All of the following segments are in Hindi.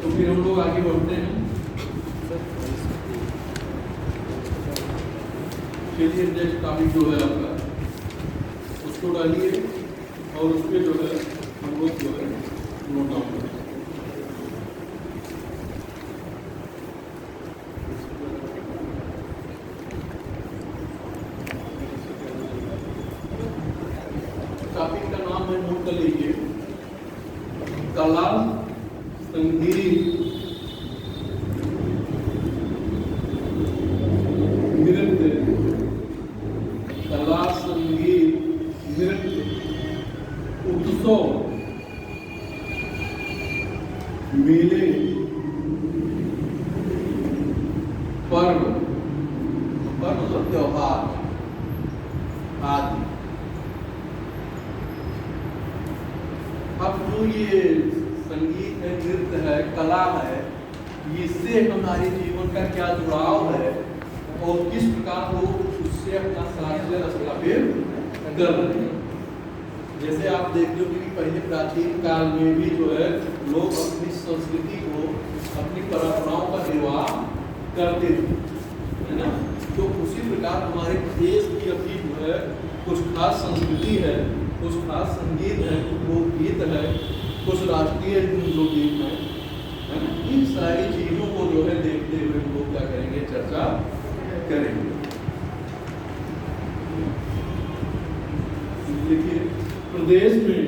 तो फिर हम लोग आगे बढ़ते हैं। चलिए नेक्स्ट टॉपिक जो है आपका उसको डालिए और उस पर जो है हम लोग जो है नोट डाउन करें। टॉपिक का नाम है, नोट कर लीजिए, कला संगीत नृत्य। कला संगीत नृत्य उत्सव मेले पर्व, पर्व मतलब त्योहार आदि। अब जो ये संगीत है, नृत्य है, कला है, इससे हमारे जीवन का क्या जुड़ाव है और किस प्रकार लोग उससे अपना साधन स्थापित कर रहे हैं। जैसे आप देख लो कि पहले प्राचीन काल में भी जो है लोग अपनी संस्कृति को, अपनी परंपराओं का निर्वाह करते थे, है ना। तो उसी प्रकार हमारे देश की अपनी जो है कुछ खास संस्कृति है, कुछ खास संगीत है, कुछ लोकगीत है, कुछ राष्ट्रीय लोकगीत है ना। इन सारी चीजों को जो है देखते हुए हम लोग क्या करेंगे, चर्चा करेंगे। देखिए प्रदेश में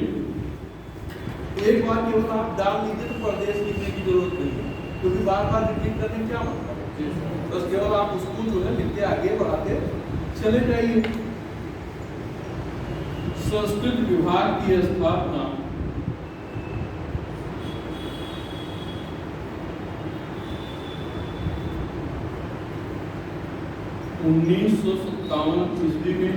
एक बार केवल आप डाल लीजिए तो प्रदेश लिखने की जरूरत नहीं है, क्योंकि बार बार रिपीट करने क्या मतलब है। बस केवल आप उसको जो है लिखते आगे बढ़ाते चले जाइए। संस्कृत विभाग की स्थापना 1957 ईस्वी में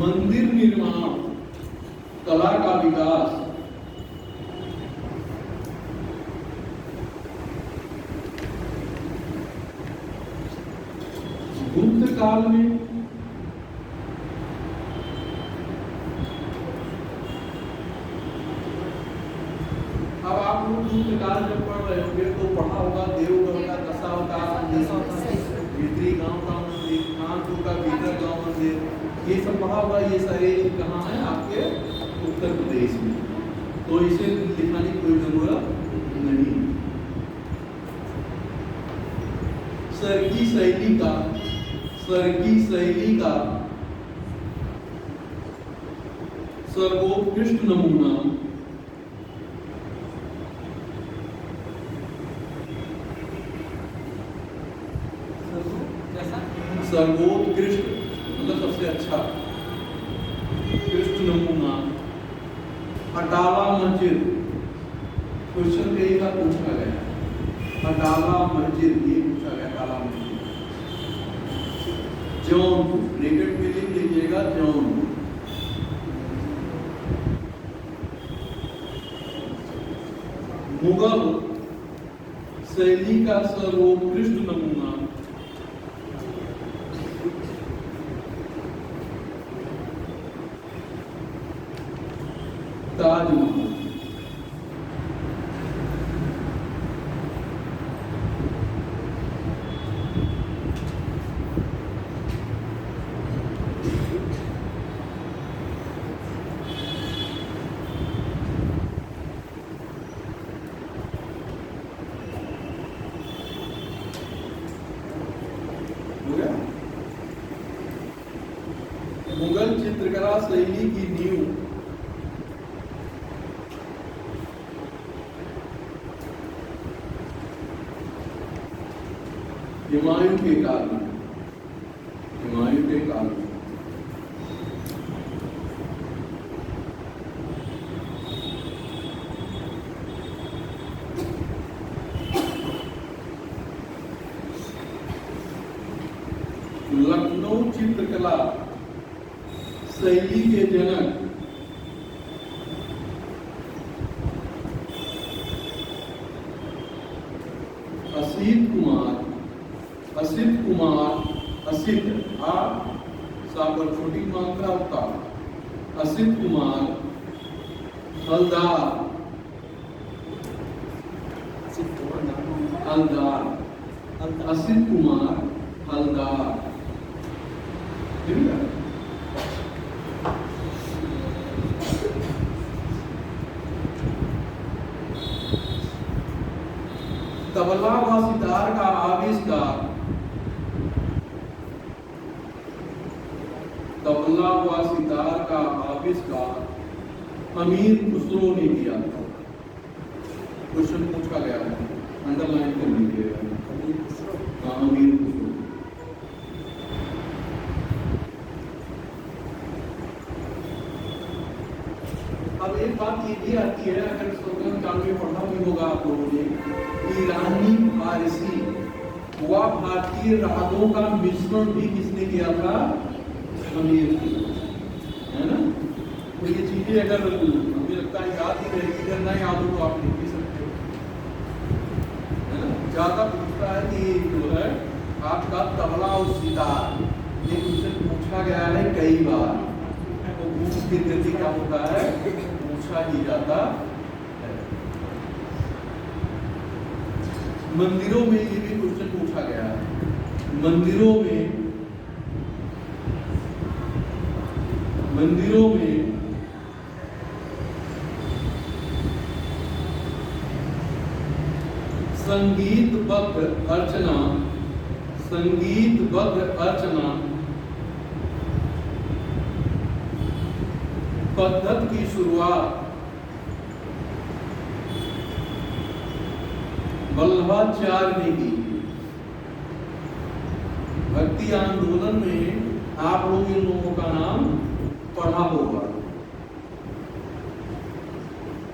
मंदिर निर्माण, कला का विकास, गुप्त काल में अब आप लोग गुप्त काल जब पढ़ रहे होंगे तो पढ़ा होगा देवगढ़ का दशावतार मंदिर, भीतरी गांव का मंदिर, कानपुर का भीतर गांव मंदिर, ये सब पढ़ा होगा। ये सारे कहाँ है, आपके उत्तर प्रदेश में। तो इसे लिखाने की कोई जरूरत नहीं। सरकी शैली का सर्वोत्कृष्ट नमूना सर्वोत्कृष्ट मतलब सबसे अच्छा, उत्कृष्ट नमूना अटाला मस्जिद। क्वेश्चन कई बार पूछा गया, अटाला मस्जिद ये पूछा गया, अटाला मस्जिद जौनपुर, ब्रैकेट में लिख लीजिएगा जौनपुर। मुगल शैली का सर्वोत्कृष्ट नमूना ताजमहल। मुगल चित्रकला शैली की नींव हुमायूं के काल में, हुमायूं के काल में लखनऊ चित्रकला शैली के जनक असित कुमार, असित आ सापर छोटी मात्रा होता, असित कुमार हलदार, हलदार, असित कुमार हलदार। तबला व सितार का आविष्कार, तबला व सितार का आविष्कार अमीर खुसरो ने किया था। क्वेश्चन पूछा गया है, अंडरलाइन कर लीजिएगा। हाँ, अमीर खुसरो। अब एक बात ये भी आती है, अगर स्लोगन काल में पढ़ा भी होगा आप लोगों ने, ईरानी फारसी व भारतीय रागों का मिश्रण भी किसने किया था? अमीर, है ना। तो ये चीजें अगर मुझे लगता है याद ही रहेगी, अगर ना याद हो तो आप लिख भी सकते हो, है ना। ज्यादा पूछता है कि जो है आपका तबला और सितार, ये क्वेश्चन पूछा गया है कई बार, तो पूछ के गति क्या होता है, पूछा ही जाता है। मंदिरों में ये भी क्वेश्चन पूछा गया है, मंदिरों में संगीतबद्ध अर्चना, संगीतबद्ध अर्चना पद्धति की शुरुआत वल्लभाचार्य ने की। भक्ति आंदोलन में आप लोग इन लोगों का नाम पढ़ा होगा,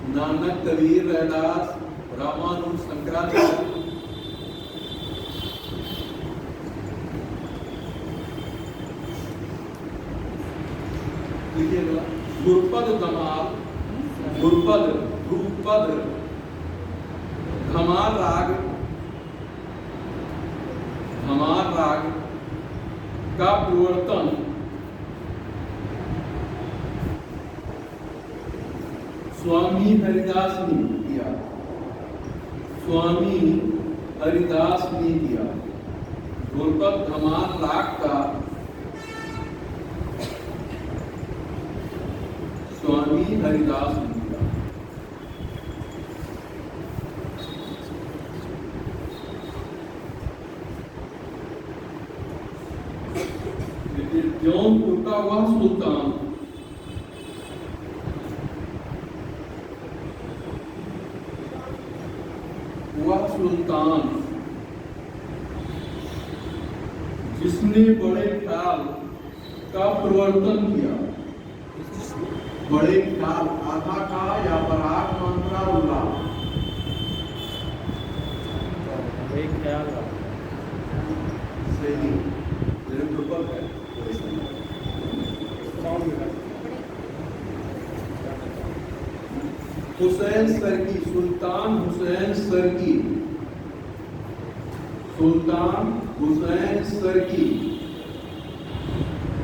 नानक, कबीर, रैदास, रामानुज, शंकराचार्य। लिखिएगा, गुरुपद धमाल, गुरुपद, ध्रुपद, धमाल राग, धमाल राग का प्रवर्तन स्वामी हरिदास ने किया, स्वामी हरिदास ने किया। ध्रुपद धमाल राग का स्वामी हरिदास ने किया। जौनपुर का वह सुल्तान, वह सुल्तान जिसने बड़े ख्याल का प्रवर्तन किया, बड़े ख्याल, आधा का या पराग मात्रा उल्ला, बड़े ख्याल सही, मेरे ऊपर है। हुसैन सरकी, सुल्तान हुसैन सरकी, सुल्तान हुसैन सरकी।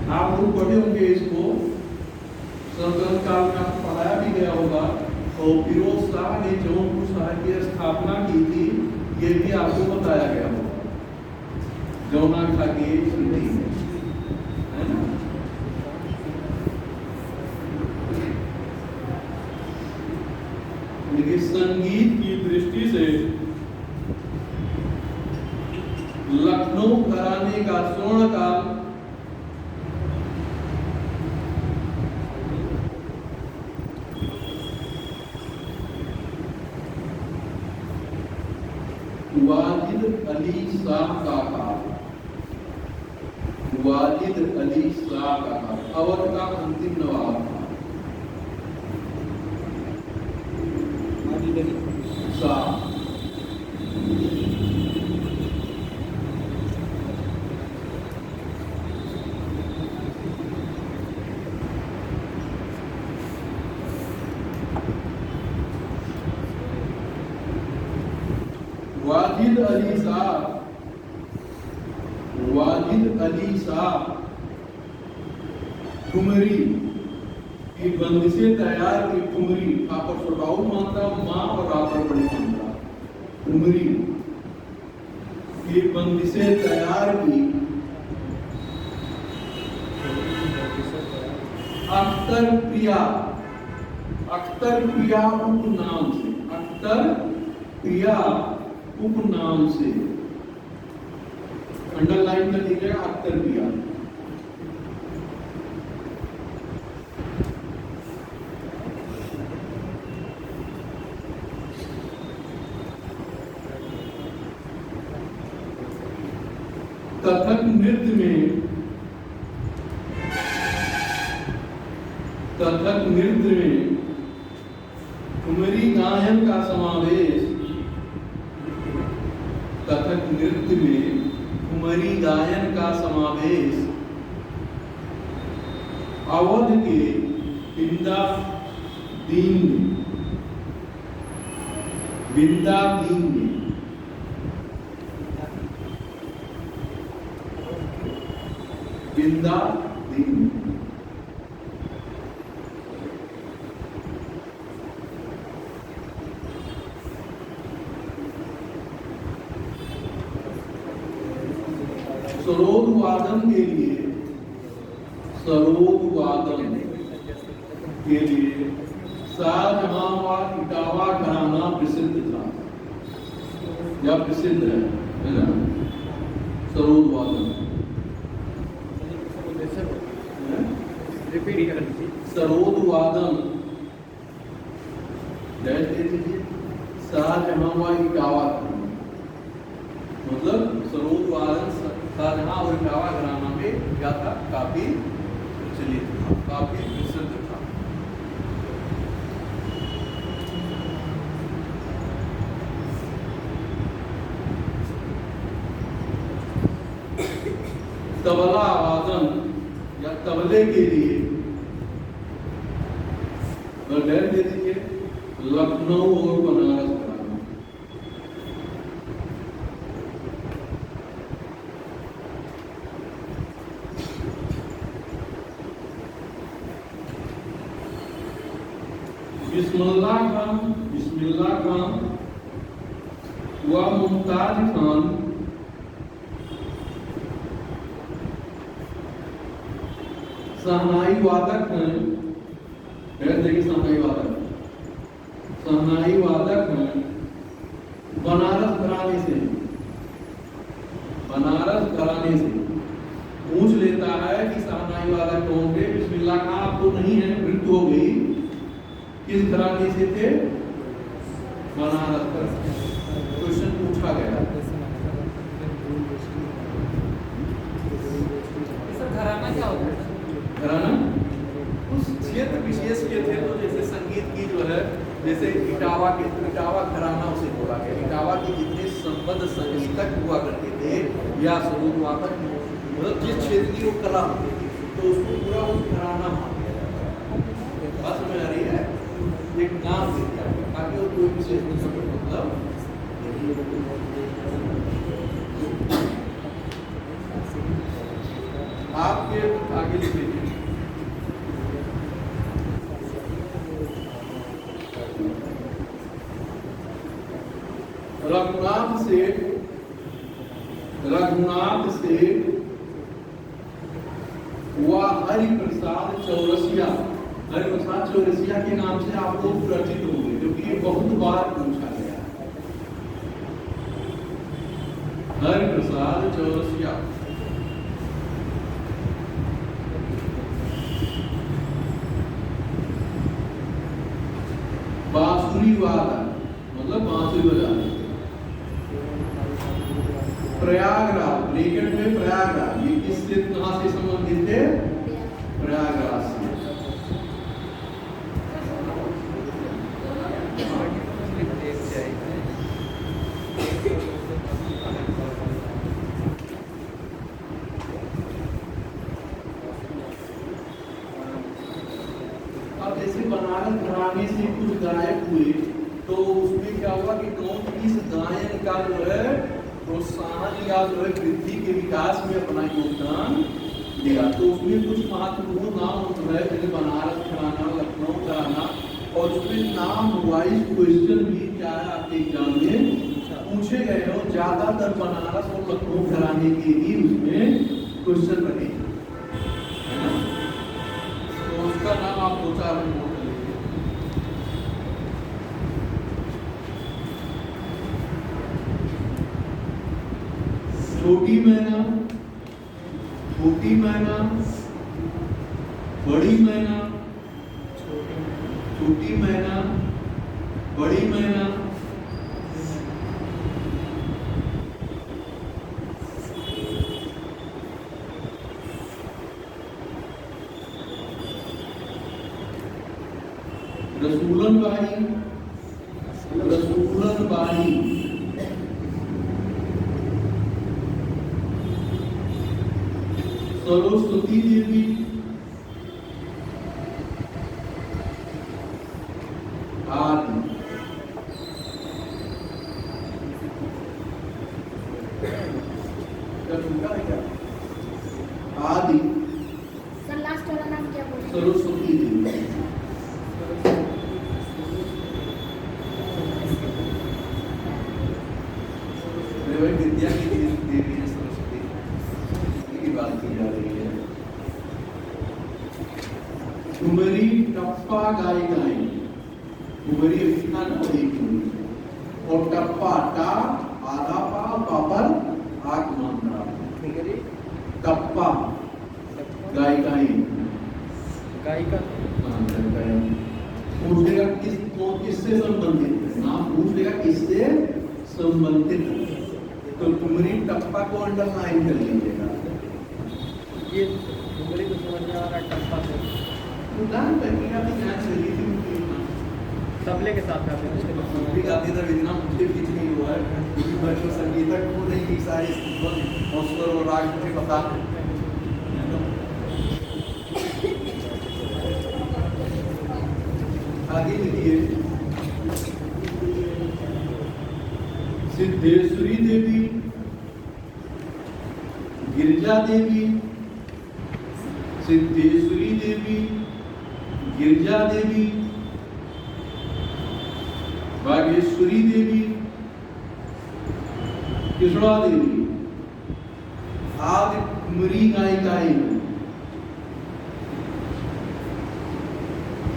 आप लोग पढ़े होंगे इसको, सल्तनत काल में आपको पढ़ाया भी गया होगा। और फिरोज शाह ने जौनपुर शहर की स्थापना की थी, ये भी आपको बताया गया होगा, जौना खा के स्मृति में, है ना। लेकिन संगीत की दृष्टि से लखनऊ घराने का स्वर्ण काल वाजिद अली शाह का काल, वाजिद अली शाह का काल, अवध का अंतिम नवाब था शाह। वाजिद अली शाह, वाजिद अली शाह ठुमरी कि बंदिशें तैयार की ठुमरी, ठापर छोटाऊ मात्रा माँ और रापर बड़ी मात्रा ठुमरी की बंदिशें तैयार की अख्तर प्रिया, अख्तर प्रिया उपनाम से, अख्तर प्रिया उपनाम से, अंडरलाइन में लिखेगा अख्तर प्रिया। कथक नृत्य में, कथक नृत्य में ठुमरी गायन का समावेश, कथक नृत्य में ठुमरी गायन का समावेश अवध के बिंदा दीन में, बिंदा दीन में, बिंदा दीन में सरोद वादन के लिए, सरोद वादन के लिए शाहजहां व इटावा घराना प्रसिद्ध था या प्रसिद्ध है ना। सरोद वादन सरोद वादन शाहजहां व इटावा, मतलब सरोद वादन शाहजहां और इटावा घराना में क्या था, काफी प्रचलित था, काफी प्रसिद्ध था। तबला वादन या तबले के लिए डेट दे दीजिए लखनऊ और बनारस घराना। बिस्मिल्लाह खान व मुमताज खान शहनाई वादक हैं, देखिए शहनाई वादक, शहनाई वादक हैं बनारस घराने से, बनारस घराने से पूछ लेता है कि शहनाई वादक कौन थे। बिस्मिल्लाह खां आप तो नहीं है, मृत्यु हो गई, किस घराने से थे, बनारस घराने। क्वेश्चन पूछा गया घराना क्या होता है? घराना उस क्षेत्र विशेष के थे, तो जैसे संगीत की जो है, जैसे इटावा के, इटावा घराना उसे बोला गया। इटावा के जितने संबद्ध संगीतक हुआ करते थे या सरोद वादक, मतलब जिस क्षेत्र की वो कला होती थी, तो उसको पूरा उस घराना मान लिया जाता। बस में आ रही है एक नाम दे दिया ताकि वो कोई विशेष मतलब आपके आगे लिख लीजिए। रघुनाथ से हुआ हरिप्रसाद चौरसिया, हरिप्रसाद चौरसिया के नाम से आपको परिचित होंगे, क्योंकि ये बहुत बार पूछा गया है। हरिप्रसाद चौरसिया बांसुरी वादक, मतलब बांसुरी बजाना। प्रयागराज, ब्रैकेट में प्रयागराज, ये किससे कहां से संबंधित है, प्रयागराज से। अब जैसे बनारस घराने से कुछ गायक हुए, तो उसमें क्या हुआ कि कौन किस गायन का जो है प्रोत्साहन या जो है वृद्धि के विकास में अपना योगदान दिया। तो उसमें कुछ महत्वपूर्ण नाम जो है, जैसे बनारस घराना और उसमें नाम वाइज क्वेश्चन भी क्या है आपके एग्जाम में पूछे गए हो। ज्यादातर बनारस और लखनऊ घराने के ही उसमें क्वेश्चन बने, है ना। तो उसका नाम आप 2-4 में नोट कर लीजिए। छोटी मैना, छोटी मैना, बड़ी मैना, छोटी मैना, बड़ी मैना, रसूलन बाई, रसूलन बाई, सरस्वती देवी, आदि। आदि सर लास्ट वाला नाम क्या बोले? सरस्वती देवी। विद्या की देवी है सरस्वती, की बात की जा रही है। ठुमरी टप्पा गाई गाई, ठुमरी लिखना ना एक और टप्पा टा आधा पा पापर आग मात्रा, टप्पा गाई गाई गायिका पूछेगा किससे संबंधित है, नाम पूछ लेगा किससे संबंधित है। तो ठुमरी टप्पा को अंडरलाइन कर लीजिएगा। ये ठुमरी को समझ में आ रहा है, टप्पा से उदाहरण तरीका भी जान चली थी उनकी। तबले के साथ गाते हैं उसके बाद भी गाती था इतना मुझे कुछ नहीं हुआ है क्योंकि बच्चों संगीतक को नहीं की सारी और और राग मुझे पता है। आगे लिखिए। सिद्धेश्वरी देवी, गिरिजा देवी, सिद्धेश्वरी देवी, गिरिजा देवी, बागेश्वरी देवी, कृष्णा देवी आदि ठुमरी गायिकाएं।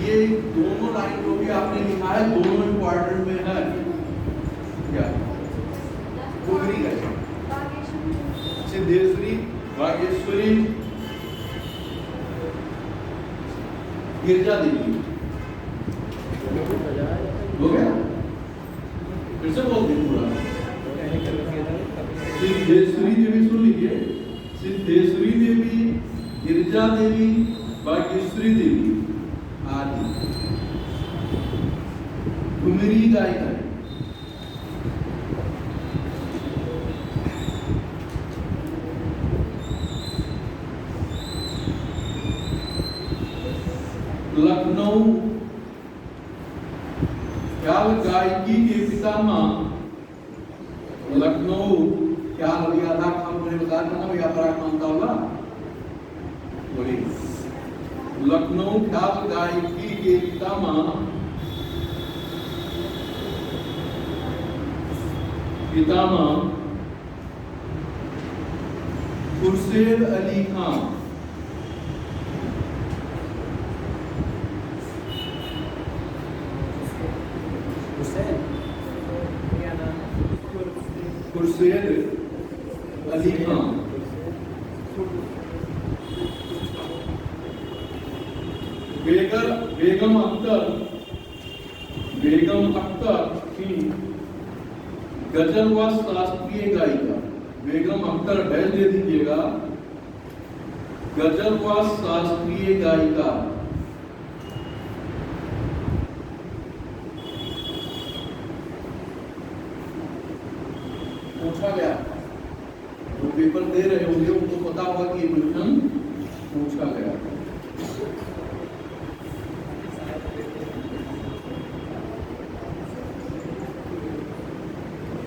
ये दोनों लाइन जो भी आपने लिखा है दोनों इंपॉर्टेंट में है। क्या ठुमरी गायिका, सिद्धेश्वरी, बागेश्वरी, गिरिजा देवी। हो गया, फिर से बोल दें पूरा। सिद्धेश्वरी देवी सुन लीजिए। सिद्धेश्वरी देवी, गिरिजा देवी, बागेश्वरी देवी आदि ठुमरी गायिका। लखनऊ ख्याल गायकी के पितामह, लखनऊ ख्याल लिया था हम मुझे बता देना भैया पराग मानता होगा बोली। लखनऊ ख्याल गायकी के पितामह खुर्शीद अली खान, खुर्शीद अली खान, बेगम अख्तर की गजल व शास्त्रीय गायिका। बेगम अख्तर डैश दे दीजिएगा। गजल व शास्त्रीय गायिका। पूछा गया, जो पेपर दे रहे होंगे उनको पता होगा कि ये क्वेश्चन पूछा गया।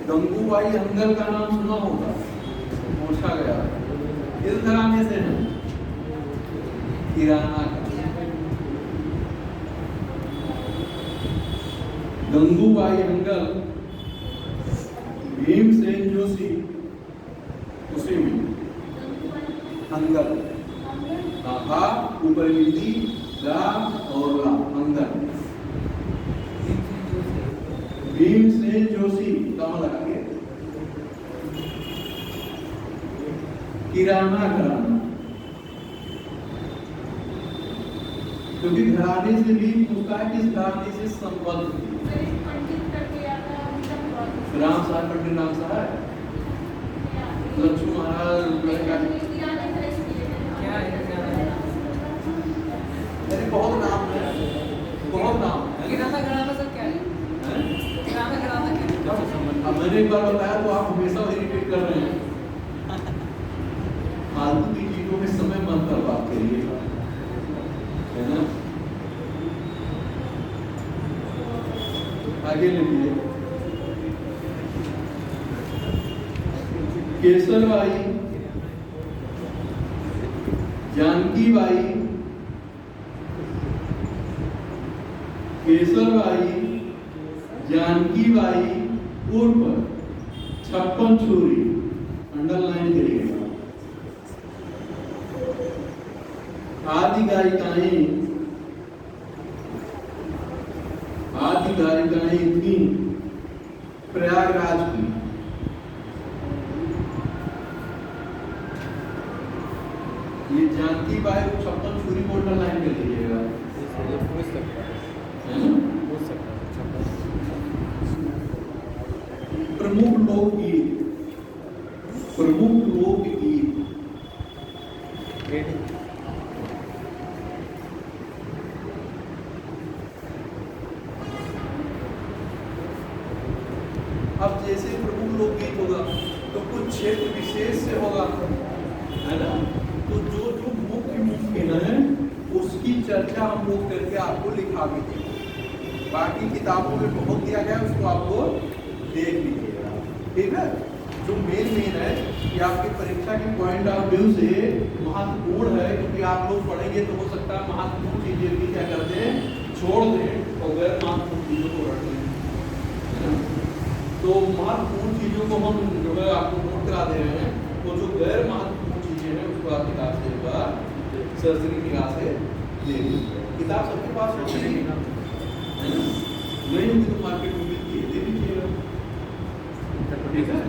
गंगूबाई हंगल का नाम सुना होगा, पूछा गया। किस घराने से है? किराना का। गंगूबाई हंगल, भीमसेन जोशी, उसी में हंगल, हा ऊपर हिंदी गा और ला हंगल, भीमसेन जोशी कहाँ लगा के किराना घराना, क्योंकि घराने से भी पूछता है किस घराने से संबंध थी। राम साहब पंडित राम साहब, लक्ष्मण महाराज, अरे बहुत नाम है, बहुत नाम है। किराना घराना सर क्या है? किराना घराना क्या है? अब मैंने एक बार बताया तो आप हमेशा वही रिपीट कर रहे हैं। फालतू की चीजों में समय मत बर्बाद करिए, है ना। आगे लिखिए, केसरबाई, जानकीबाई, केसरबाई, जानकीबाई उर्फ 56 छुरी, अंडरलाइन करिएगा। आदि गायिकाएं थी प्रयागराज की। ये जानकी बाई 56 छुरी को अंडरलाइन कर लीजिएगा। प्रमुख लोकगीत, प्रमुख लोकगीत, अब जैसे प्रमुख लोकगीत होगा तो कुछ क्षेत्र विशेष से होगा, है ना। तो जो जो मुख्य है उसकी चर्चा हम लोग करके आपको लिखा भी देंगे। बाकी किताबों में बहुत दिया गया, उसको आपको देख लीजिएगा, ठीक है। जो मेन है कि आपकी परीक्षा के पॉइंट ऑफ व्यू से महत्वपूर्ण है, क्योंकि आप लोग पढ़ेंगे तो हो सकता है महत्वपूर्ण चीजें भी क्या करते हैं छोड़ दें और गैर महत्वपूर्ण चीजों को रख लें। तो महत्वपूर्ण चीजों को हम जो है आपको नोट करा दे रहे हैं, तो जो गैर महत्वपूर्ण चीजें हैं उसको आप किताब से एक बार सरसरी निगाह से ले लीजिए। किताब सबके पास होती है ना, नहीं होगी तो मार्केट में मिलती है, दे दीजिएगा, ठीक है।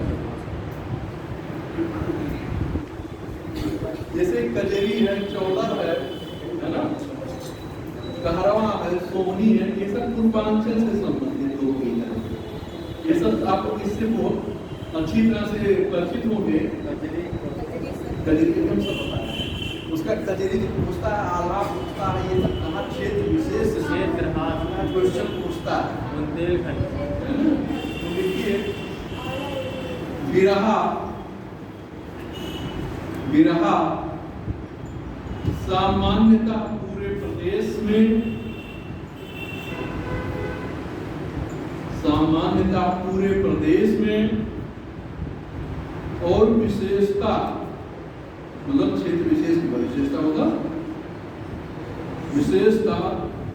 जैसे कजरी है, चौलर है ना, कहरवा है, सोहनी है, ये सब पूर्वांचल से संबंधित लोग हैं। ये सब आपको इससे बहुत अच्छी तरह से परिचित होंगे। कजरी हम सब पता है, उसका कजरी पूछता है, आला पूछता है, ये सब कहाँ क्षेत्र विशेष से क्वेश्चन पूछता है। तो देखिए, बिरहा सामान्यतः पूरे प्रदेश में, और विशेषता मतलब क्षेत्र विशेष की विशेषता होगा, विशेषता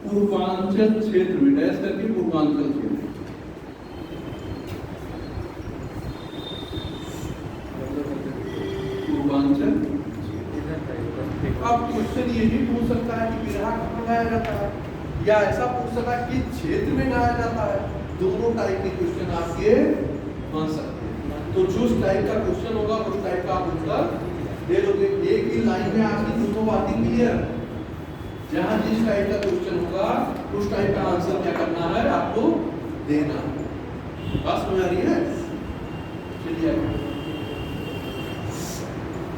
पूर्वांचल क्षेत्र में, डैश करके पूर्वांचल क्षेत्र। पूर्वांचल। अब क्वेश्चन ये भी पूछ सकता है कि बिरहा कहाँ गाया जाता है, या ऐसा पूछ सकता है कि क्षेत्र में गाया जाता है। दोनों टाइप के क्वेश्चन आपके बन सकते हैं। तो जिस टाइप का क्वेश्चन होगा उस टाइप का आप उत्तर दे दोगे। एक ही लाइन में आपकी दोनों बातें क्लियर। जहां जिस टाइप का क्वेश्चन होगा उस टाइप का आंसर क्या करना है, आपको देना। बात समझ आ रही है? चलिए,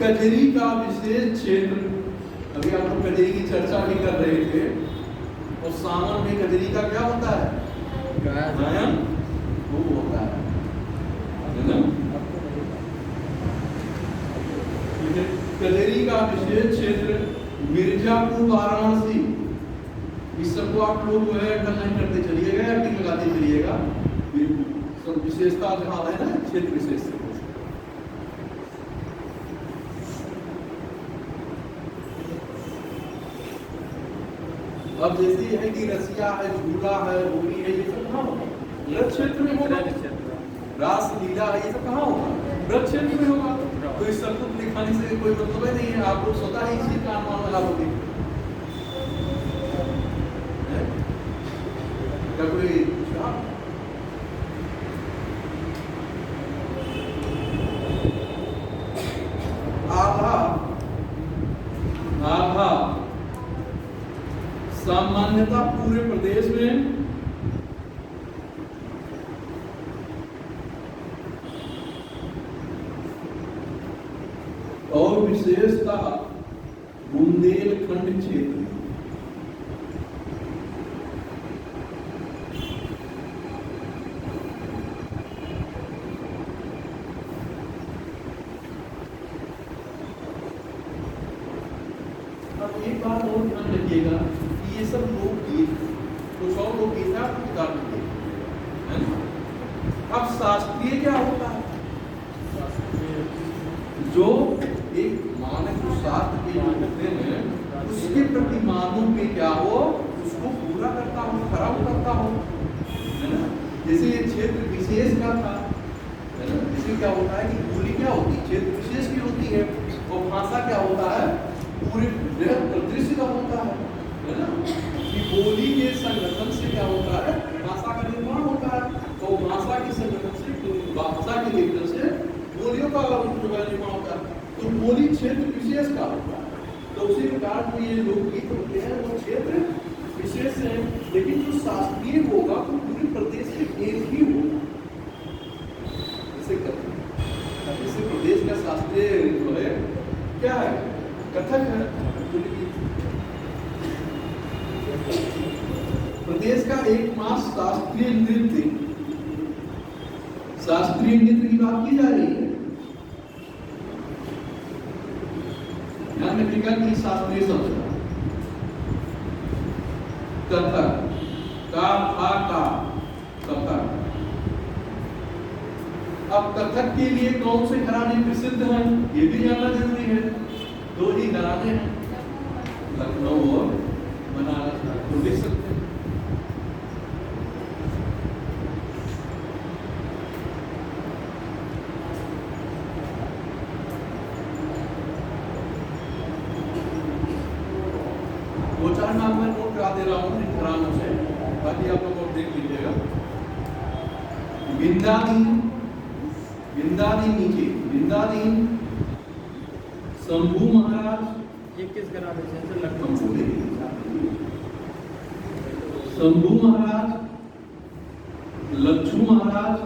कजरी का विशेष क्षेत्र, अभी आप लोग कजरी की चर्चा भी कर रहे थे, और सावन में कजरी का क्या होता है, गायन वो होता है ना। कजरी का विशेष क्षेत्र मिर्जापुर, वाराणसी, इस सबको आप लोग जो है अंडरलाइन करते चलिएगा, टिक लगाते चलिएगा। सब विशेषता जहाँ है ना, क्षेत्र विशेष से अब जैसे ये है कि रसिया है, झूला है, होली है, ये सब कहाँ होगा? ब्रज क्षेत्र में होगा। रास लीला है, ये सब कहाँ होगा? ब्रज क्षेत्र में होगा। तो इस सब को दिखाने से कोई मतलब ही नहीं है, आप लोग स्वतः ही इसी का अनुमान लगा लोगे। क्या कोई पूछा? आभा सामान्यतः पूरे प्रदेश में और विशेषतः बुंदेलखंड क्षेत्र में एक बात और ध्यान रखिएगा कि ये सब लोकगीत कुछ और लोकगीत है आपको किताब में है ना। अब शास्त्रीय क्या होता है? जो एक मानक जो शास्त्र के होते हैं उसके प्रति मानों पे क्या हो, उसको पूरा करता हो, खरा करता हो, है ना। जैसे ये क्षेत्र विशेष का था, है ना। जैसे क्या होता है कि बोली क्या होती है, क्षेत्र विशेष की होती है, और भाषा क्या होता है, पूरे बृहद परिदृश्य का होता है ना। कि बोली के संगठन से क्या होता है, भाषा का निर्माण होता है, तो भाषा के संगठन से, भाषा के लेकर से बोलियों का निर्माण होता है। तो बोली क्षेत्र विशेष का होता है। तो उसी प्रकार जो ये लोकगीत होते हैं वो क्षेत्र विशेष है, लेकिन जो शास्त्रीय होगा वो पूरे प्रदेश में एक ही होगा। जैसे प्रदेश का शास्त्रीय जो है क्या है, कथक है। प्रदेश का एकमात्र शास्त्रीय नृत्य की बात की जा रही है। ध्यान रखिएगा कि शास्त्रीय शब्द कथक का कथक। अब कथक के लिए कौन से घराने प्रसिद्ध हैं ये भी जानना जरूरी है। दो ही घराने हैं, लखनऊ और बनारस, तो लिख सकते हैं। दो चार नाम मैं नोट करा दे रहा हूँ इन घरानों से, बाकी आप लोग देख लीजिएगा। बिंदादीन शंभू महाराज, ये किस घराने से? लखनऊ। शंभू महाराज, लच्छू महाराज,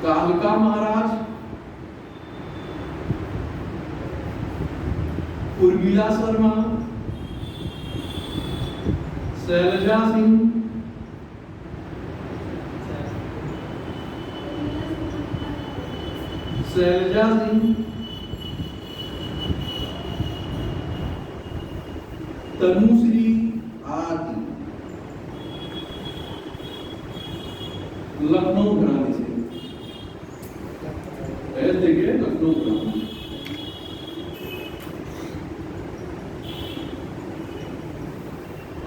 कालका महाराज, उर्मिला शर्मा, शैलजा सिंह, तनुश्री आदि लखनऊ घराने से। देखिए लखनऊ घराना।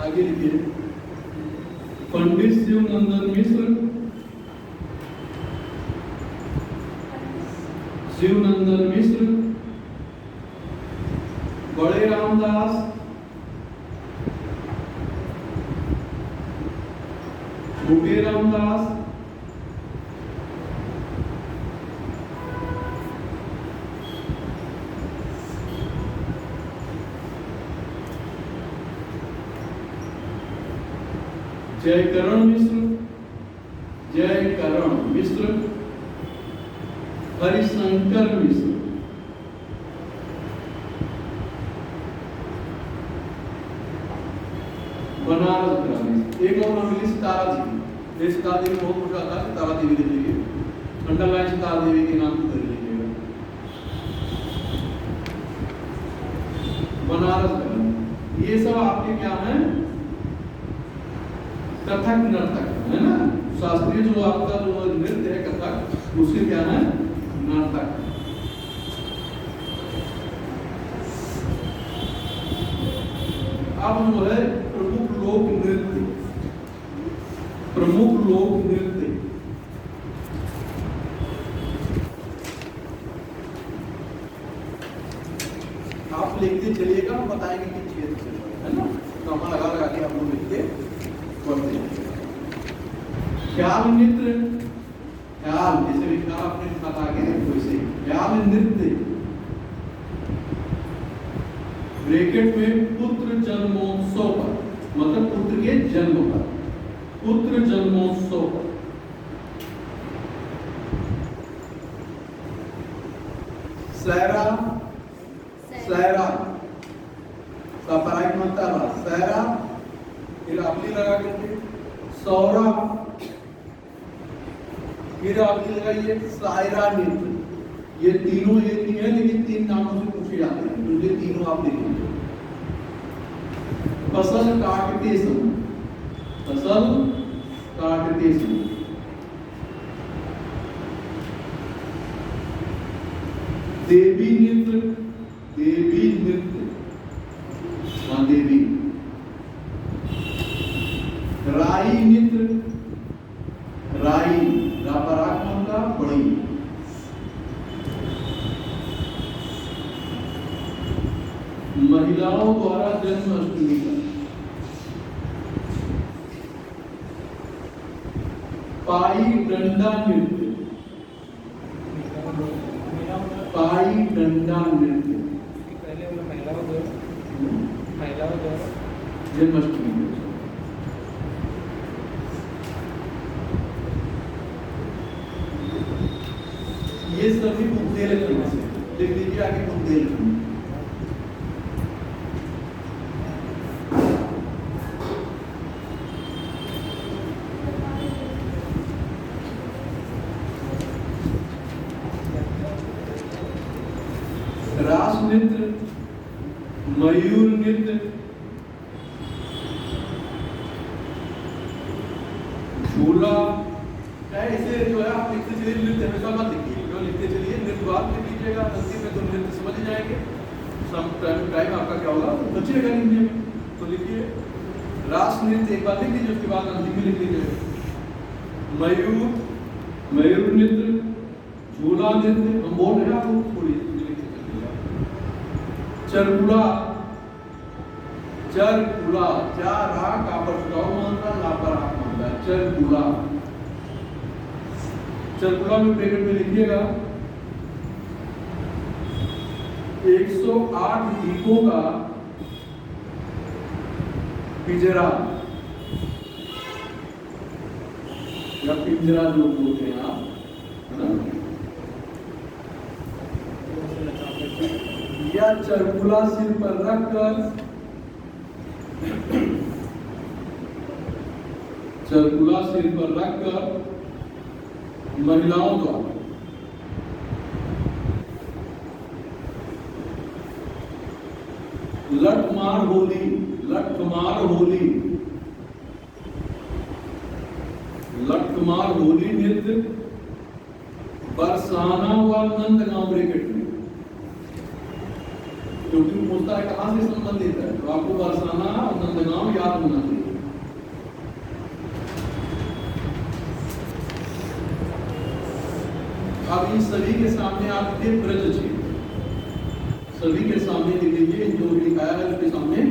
आगे लिखिए पंडित शिवनंदन मिश्र, बड़े रामदास, छोटे रामदास, जयकरण मिश्र, हरिशंकर मिश्र, बनारस घराने। एक और नाम मिली सितारा देवी। सितारा देवी बहुत पूछा था, सितारा देवी दे दीजिए, अंडरलाइन सितारा देवी के नाम कर लीजिएगा। बनारस घराने। ये सब आपके क्या है, कथक नर्तक है ना। शास्त्रीय जो आपका जो नृत्य है कथक, उसके क्या है, नर्तक। अब जो है प्रमुख लोक नृत्य, प्रमुख लोक नृत्य। आप लिखते चलिएगा, हम बताएंगे कि क्षेत्र से, है ना, नामा लगा लगा के आप लोग लिखते पढ़ते हैं। ख्याल नृत्य, ख्याल जैसे भी ख्याल आपने लिखा था आगे वैसे ख्याल नृत्य, ब्रैकेट में पुत्र जन्मोत्सव पर, मतलब पुत्र के जन्म पर, पुत्र जन्मोत्सव पर। सहरा, सहरा सपराइट मत करना, सहरा फिर आपली लगा करके, सौरा फिर आपली लगाइए, सायरा नृत्य। ये तीनों एक नहीं है, लेकिन तीन नामों से पूछे जाते हैं, तो ये तीनों आप देख लीजिए। फसल काटते समय, फसल काटते समय। देवी नृत्य, देवी नृत्य, हाँ देवी। राई नृत्य, राई रापरागमन का बड़ी। महिलाओं द्वारा जन्माष्टमी का। पाई डंडा नृत्य, पाई डंडा नृत्य, पहले वाला महिलाओं द्वारा जन्माष्टमी। ये सभी बुंदेलखंड से, लिख लीजिए आगे बुंदेलखंड। रास नृत्य, मयूर नृत्य, झूला। ऐसे जो है आप लिखते चलिए, नृत्य हमेशा मत लिखिए, जो लिखते चलिए नृत्य बाद में लीजिएगा, अंतिम में तो नृत्य समझ जाएंगे। सम टाइम आपका क्या होगा तो बचेगा लिखने में, तो लिखिए रास नृत्य एक बार लिख लीजिए, उसके बाद अंतिम में लिख लीजिए। मयूर, मयूर नृत्य, झूला नृत्य, हम बोल रहे हैं आपको थोड़ी चरकुला, चरकुला, चार रा का पर छुटाओ मानता, लापर आप मानता है, चरकुला। चरकुला में ब्रैकेट में लिखिएगा 108 दीपों का पिंजरा, या पिंजरा जो बोलते हैं आप, है ना, या चरकुला सिर पर रखकर, चरकुला सिर पर रखकर महिलाओं द्वारा लठमार होली, लठमार होली, लठमार होली नृत्य, बरसाना व नंदगांव ब्रैकेट में, क्योंकि पूछता है कहां से संबंधित है, तो आपको बरसाना और नंदगांव याद होना चाहिए। अब इन सभी के सामने आपके ब्रज क्षेत्र, सभी के सामने लिख लीजिए, जो लिखाया है उसके सामने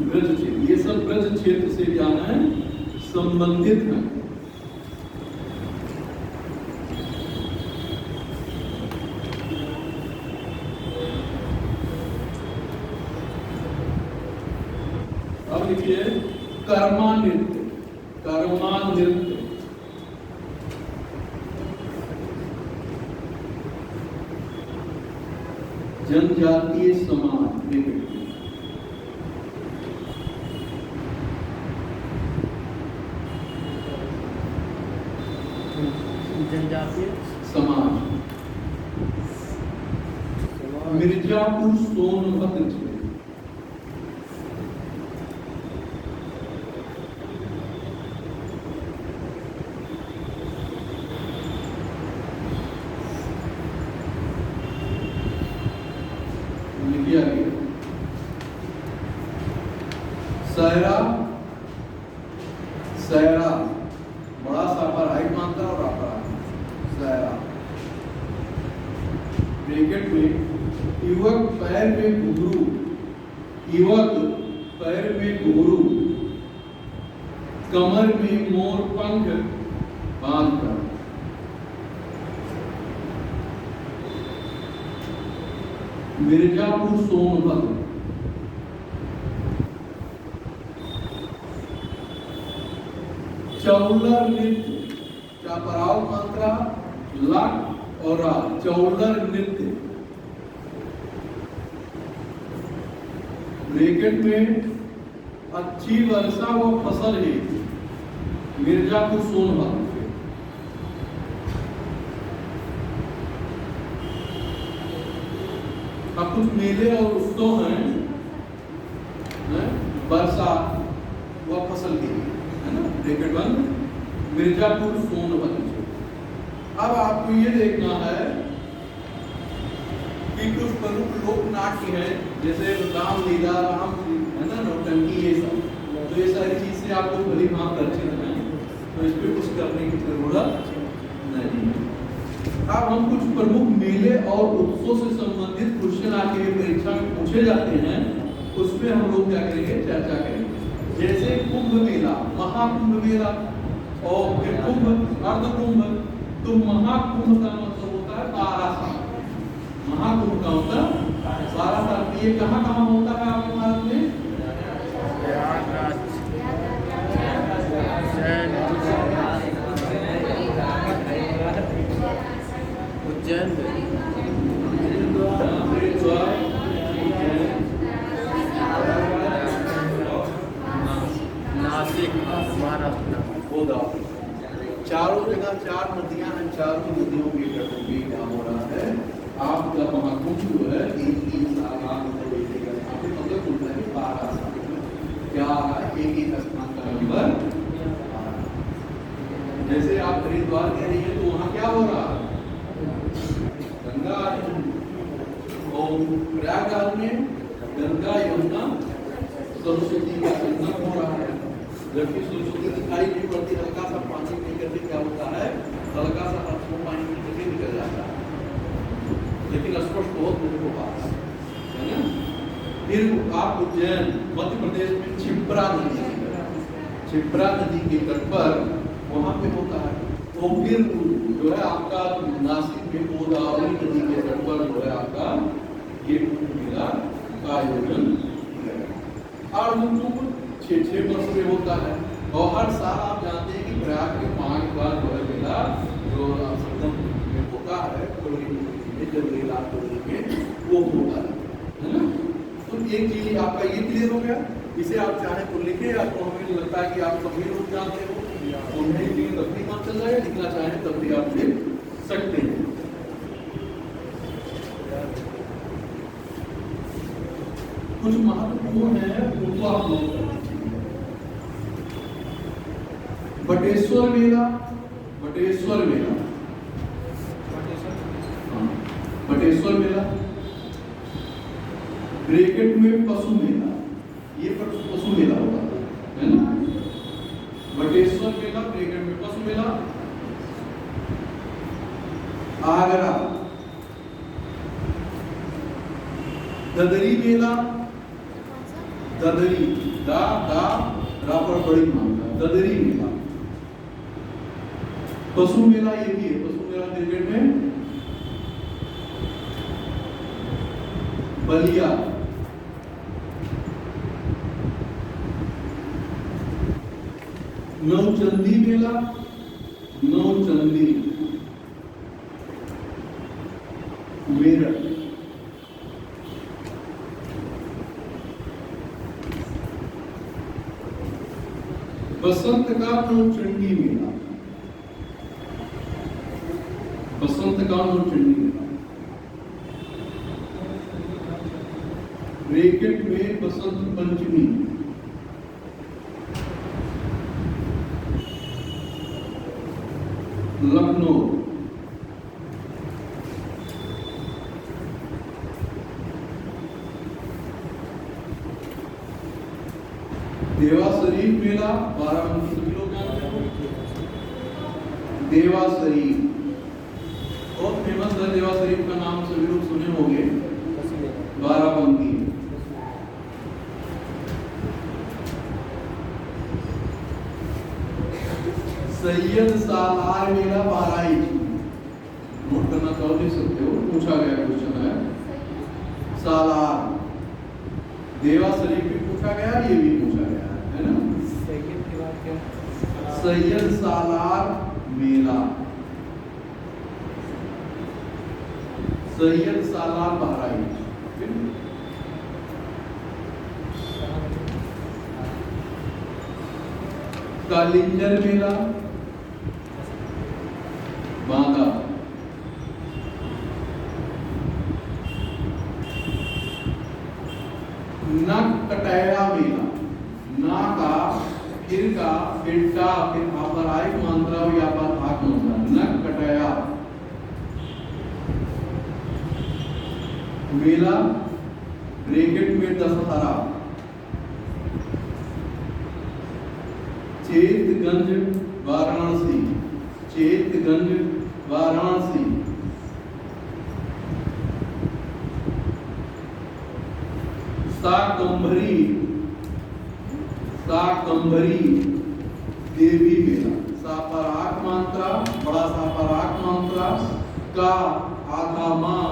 ब्रज क्षेत्र, ये सब ब्रज क्षेत्र से जाना है, संबंधित है। अब लिखिए कर्मा नृत्य, कर्मा नृत्य, जनजातीय समाज, जनजातीय समाज, मिर्जापुर सोनभद्र जिले। सहरा, सहरा बड़ा सा राइट मात्रा और अपराध सहरा। ब्रैकेट में युवक पैर में घुंघरू, युवक पैर में घुंघरू, कमर में मोर पंख बांधकर। मिर्जापुर सोनभद्र, चौलर नृत्य का पराव मात्रा लट और रा, चौलर नृत्य। ब्रैकेट में अच्छी वर्षा व फसल है, मिर्जापुर सोनभद्र। अब कुछ मेले और उत्सव हैं, वर्षा व फसल के लिए, है ना। ब्रैकेट बंद, मिर्जापुर सोनभद्र। अब आपको ये देखना है कि कुछ प्रमुख लोक नाट्य हैं, जैसे रामलीला, राम, है ना, नौटंकी, ये सब। तो ये सारी चीजें आपको भली भांति परिचित हैं, तो इस पर कुछ करने की जरूरत नहीं है। अब हम कुछ प्रमुख मेले और उत्सव से संबंधित क्वेश्चन आके परीक्षा में पूछे जाते हैं, उसमें हम लोग क्या करेंगे, चर्चा करेंगे। जैसे कुंभ मेला, महाकुंभ मेला और फिर कुंभ, अर्ध कुंभ। तो महाकुंभ का मतलब होता है 12 साल। महाकुंभ का मतलब 12 साल। ये कहाँ कहाँ होता है आपके भारत में? उज्जैन, नासिक, महाराष्ट्र। चारों जगह 4 नदियां हैं, चारों नदियों के तटों पे क्या हो रहा है, आपका महाकुंभ जो है 3 साल मतलब 12 साल क्या आ रहा है, एक स्थान का नंबर। जैसे आप हरिद्वार कह रही है, तो वहाँ क्या हो रहा है, गंगा और प्रयागराज में गंगा यमुना सरस्वती का संगम हो रहा है। जबकि सरस्वती दिखाई नहीं पड़ती, हल्का सा पानी निकल के क्या होता है, हल्का सा हल्का पानी निकल के निकल जाता है, लेकिन स्पष्ट बहुत नहीं हो पाता है ना। फिर आप उज्जैन, मध्य प्रदेश में क्षिप्रा नदी, क्षिप्रा नदी के तट पर वहां पे होता है। तो फिर जो है आपका नासिक में गोदावरी नदी के तट पर जो है आपका ये कुंभ मेला का आयोजन किया गया। और 6 वर्ष में होता है, और हर साल आप जानते हैं कि प्रयाग के 5 बार जो है मेला जो संगम में होता है, जनवरी लास्ट में वो होता है ना। तो एक चीज आपका ये क्लियर हो गया। इसे आप चाहे तो लिखे, या तो हमें लगता है कि आप सभी लोग जानते हो, तो नहीं लिखे तब भी काम चल जाएगा, लिखना चाहे तब भी आप लिख सकते हैं। कुछ महत्वपूर्ण है उनको आप लोग बटेश्वर मेला, बटेश्वर मेला, बटेश्वर मेला। ब्रैकेट में पशु मेला, ये पशु मेला होगा, है ना। बटेश्वर मेला, ब्रैकेट में पशु मेला। आगरा ददरी मेला, ददरी, दा रा पर बड़ी मात्रा, ददरी मेला। पशु मेला ये भी है, पशु मेला ब्रैकेट में बलिया, नौचंदी मेला, नौचंदी मेरठ। बसंत का नौचंडी मेला, बसंत का नौचंडी मेला। ब्रैकेट में बसंत पंचमी, लखनऊ। देवा शरीफ मेला बाराबंकी सभी लोग जानते हो। देवा शरीफ बहुत फेमस है। देवा शरीफ का नाम सभी लोग सुने होंगे। बाराबंकी सैयद सालार मेला बहराइच। नोट करना चाहो लिख सकते हो, पूछा गया क्वेश्चन है। सालार देवा शरीफ भी पूछा गया, ये भी पूछा गया है ना। सैयद के बाद क्या? सैयद सालार मेला, सैयद सालार बहराइच। कालिंजर मेला बांदा, नक कटैया मेला, ना का फिर का फिर टा फिर अपरायिक मात्रा या पर आक मात्रा, नक कटैया मेला ब्रैकेट में दशहरा। चेतगंज वाराणसी, चेतगंज वाराणसी। शाकंभरी, शाकंभरी देवी मेला, सापराक मात्रा बड़ा सापराक मात्रा का आधा मां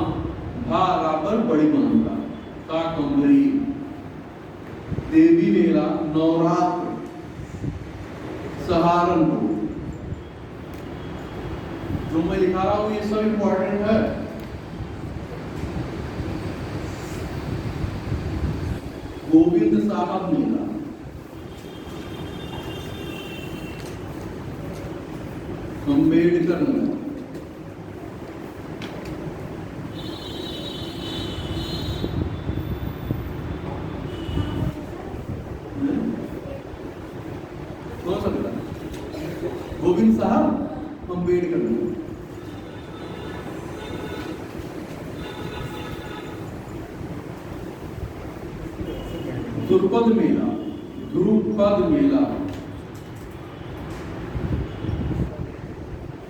बराबर बड़ी मात्रा, शाकंभरी देवी मेला नवरात्र सहारनपुर। जो मैं लिखा रहा हूं ये सब इंपॉर्टेंट है। गोविंद साहब मेला, अम्बेडकर मेला, कौन सा मेला? गोविंद साहब अम्बेडकर मेला। ध्रुपद मेला, ध्रुपद मेला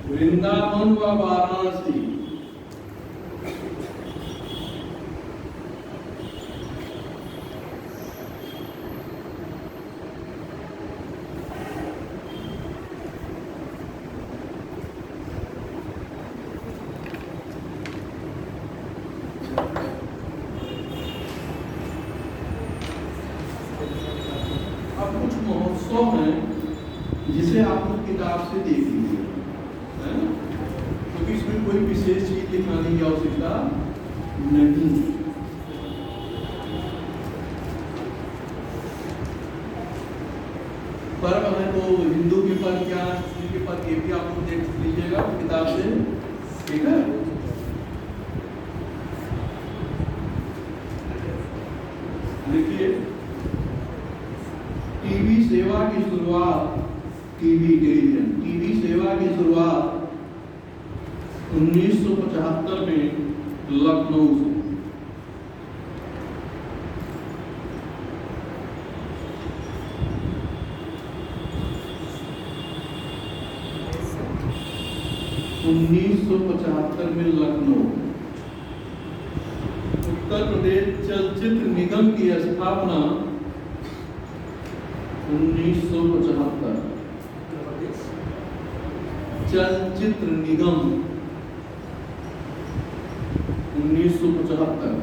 वृंदावन व वाराणसी। अब कुछ महोत्सव हैं जिसे आप लोग किताब से देख लीजिए, है ना, क्योंकि इसमें कोई विशेष चीज दिखाने की आवश्यकता नहीं। पर्व है तो हिंदू के पर्व क्या, मुस्लिम के पर्व ये भी आप लोग देख लीजिएगा किताब से, ठीक है। देखिए टीवी सेवा की शुरुआत, टीवी टेलीविजन टीवी सेवा की शुरुआत 1975 में लखनऊ से। में लखनऊ। उत्तर प्रदेश चलचित्र निगम की स्थापना 1975। चलचित्र निगम 1975।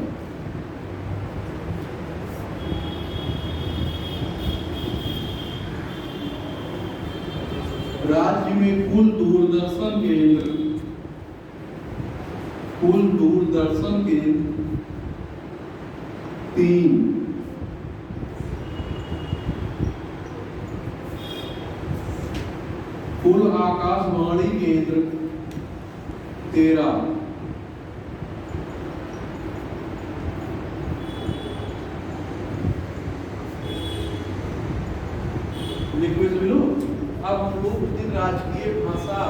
राज्य में कुल दूरदर्शन केंद्र 3। कुल आकाशवाणी केंद्र 13। लिखिए सभी लोग। अब हम लोग उस दिन राजकीय भाषा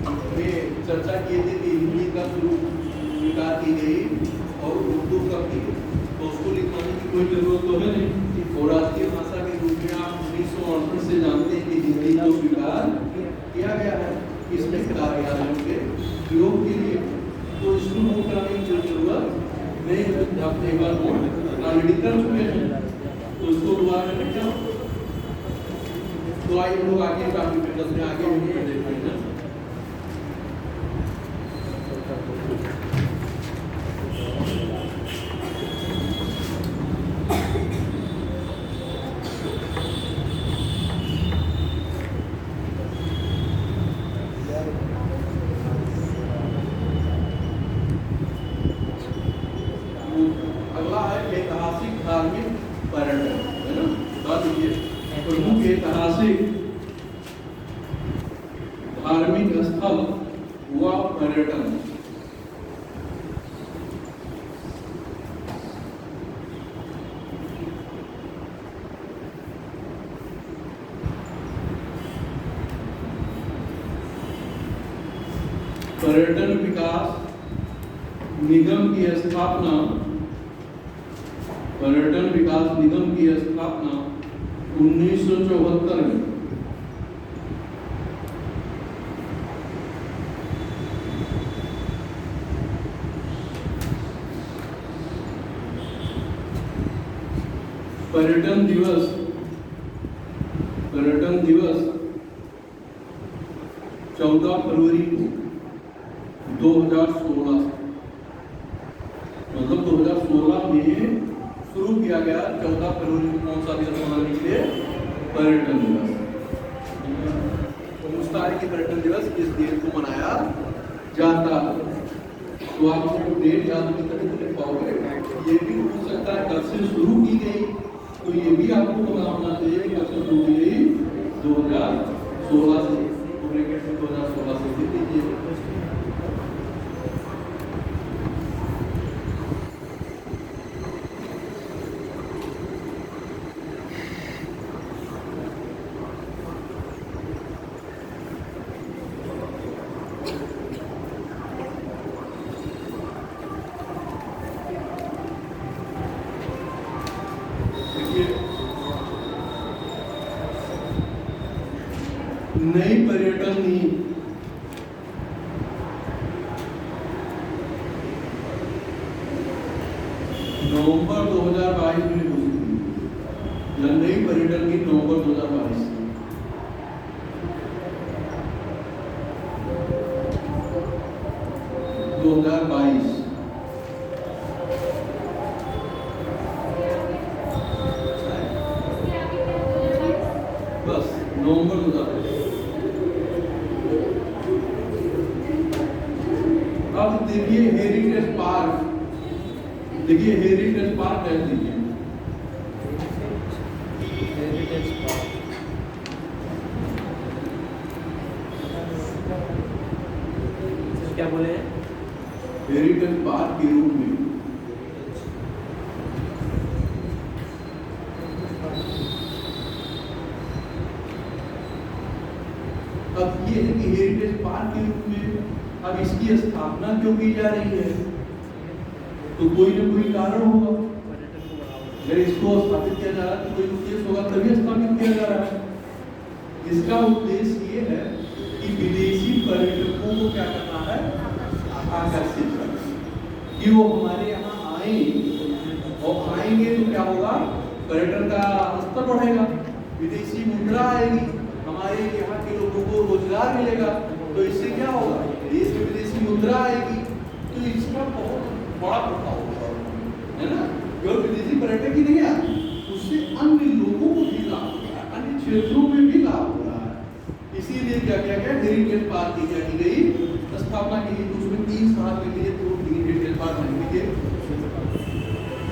में चर्चा किए थे कि हिंदी का शुरू स्वीकार की गई और उर्दू कब की गई। तो उसको लिखवाने की कोई जरूरत तो है नहीं। और राष्ट्रीय भाषा के रूप में आप 1968 से जानते हैं कि हिंदी को स्वीकार किया गया है इसमें कार्यालयों के प्रयोग के लिए। तो इसको नोट कराने की जरूरत नहीं है, आप एक बार नोट ऑलरेडी कर चुके हैं, तो इसको दोबारा में क्या। तो आइए लोग आगे काफी पेटर्स में आगे देखते हैं। अगला है ऐतिहासिक धार्मिक पर्यटन, है ना। बता दीजिए प्रमुख ऐतिहासिक धार्मिक स्थल व पर्यटन। पर्यटन विकास निगम की स्थापना, पर्यटन विकास निगम की स्थापना 1974 में। पर्यटन दिवस 14 फरवरी 2016, मतलब 2016 में शुरू किया गया। 14 फरवरी को कौन सा दिवस मनाने के लिए? पर्यटन दिवस। तो उस तारीख के पर्यटन दिवस इस दिन को मनाया जाता है। तो आप उसको डेट याद नहीं करें तो लिख पाओगे। ये भी हो सकता है कब से शुरू की गई, तो ये भी आपको पता होना चाहिए कब से शुरू की गई। 2016 से, 2016 से लिख लीजिए। नई पर्यटन नीति नवंबर 2022 में घोषित की। या नई पर्यटन नीति नवंबर 2022 2022 बस नवंबर 2022। अब देखिए हेरिटेज पार्क, देखिए हेरिटेज पार्क है, देखिए हेरिटेज पार्क क्या बोले? हेरिटेज पार्क के रूप में अब ये है कि हेरिटेज पार्क के रूप में अब इसकी स्थापना क्यों की जा रही है? तो कोई ना कोई कारण होगा। अगर इसको स्थापित किया जा रहा है तो कोई उद्देश्य होगा, तभी स्थापित किया जा रहा है। इसका उद्देश्य ये है कि विदेशी पर्यटकों को क्या करना है? आकर्षित करना, कि वो हमारे यहाँ आए, और आएंगे तो क्या होगा? पर्यटन का स्तर बढ़ेगा, विदेशी मुद्रा आएगी, हमारे यहाँ के लोगों को रोजगार मिलेगा। तो इससे क्या होगा? देश में विदेशी मुद्रा आएगी, तो इसका बहुत बड़ा प्रभाव होगा, है ना। केवल विदेशी पर्यटक ही नहीं आते, उससे अन्य लोगों को भी लाभ हो रहा है, अन्य क्षेत्रों में भी लाभ हो रहा है। इसीलिए क्या किया गया? हेरिटेज पार्क की क्या की गई? स्थापना की गई। तो उसमें 3 साल के लिए तो हेरिटेज पार्क बनने के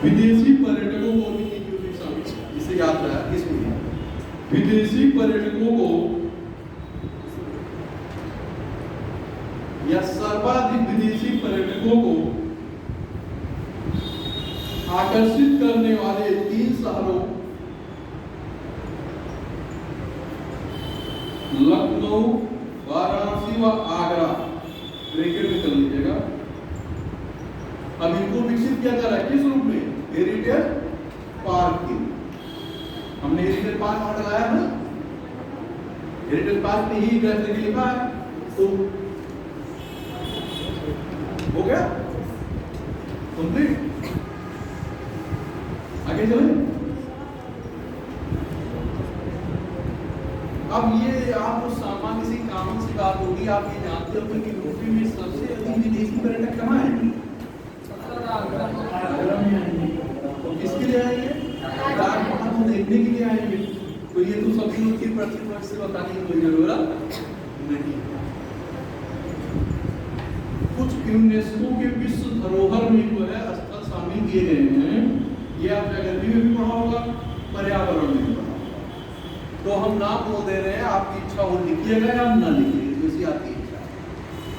विदेशी पर्यटकों को भी शामिल, इसे याद रहा इसलिए विदेशी पर्यटकों को या सर्वाधिक विदेशी पर्यटकों को आकर्षित करने वाले 3 शहरों लखनऊ, वाराणसी व आगरा ब्रैकेट में कर लीजिएगा। अब इनको विकसित किया जा रहा है किस रूप में? हेरिटेज हमने हेरिटेज पार्क वहां लगाया ना, हेरिटेज पार्क में ही ड्राइव करके लिखा है, तो हो गया कंप्लीट। आगे चले। अब ये आपको सामान्य सी कॉमन सी बात होगी, आप ये जानते हो कि यूपी में सबसे अधिक विदेशी पर्यटक कहाँ हैं? आगरा में आएंगे। तो किसके लिए आएंगे? ताजमहल को देखने के लिए आएंगे। तो ये तो सभी लोग की प्रतिभा से बताने की कोई जरूरत नहीं। कुछ यूनेस्को के विश्व धरोहर में जो है स्थल शामिल किए गए हैं, ये आप जगत में भी पढ़ा होगा, पर्यावरण में भी पढ़ा। तो हम नाम बोल दे रहे हैं, आपकी इच्छा हो लिखिएगा या ना लिखिएगा, जैसी आपकी इच्छा है,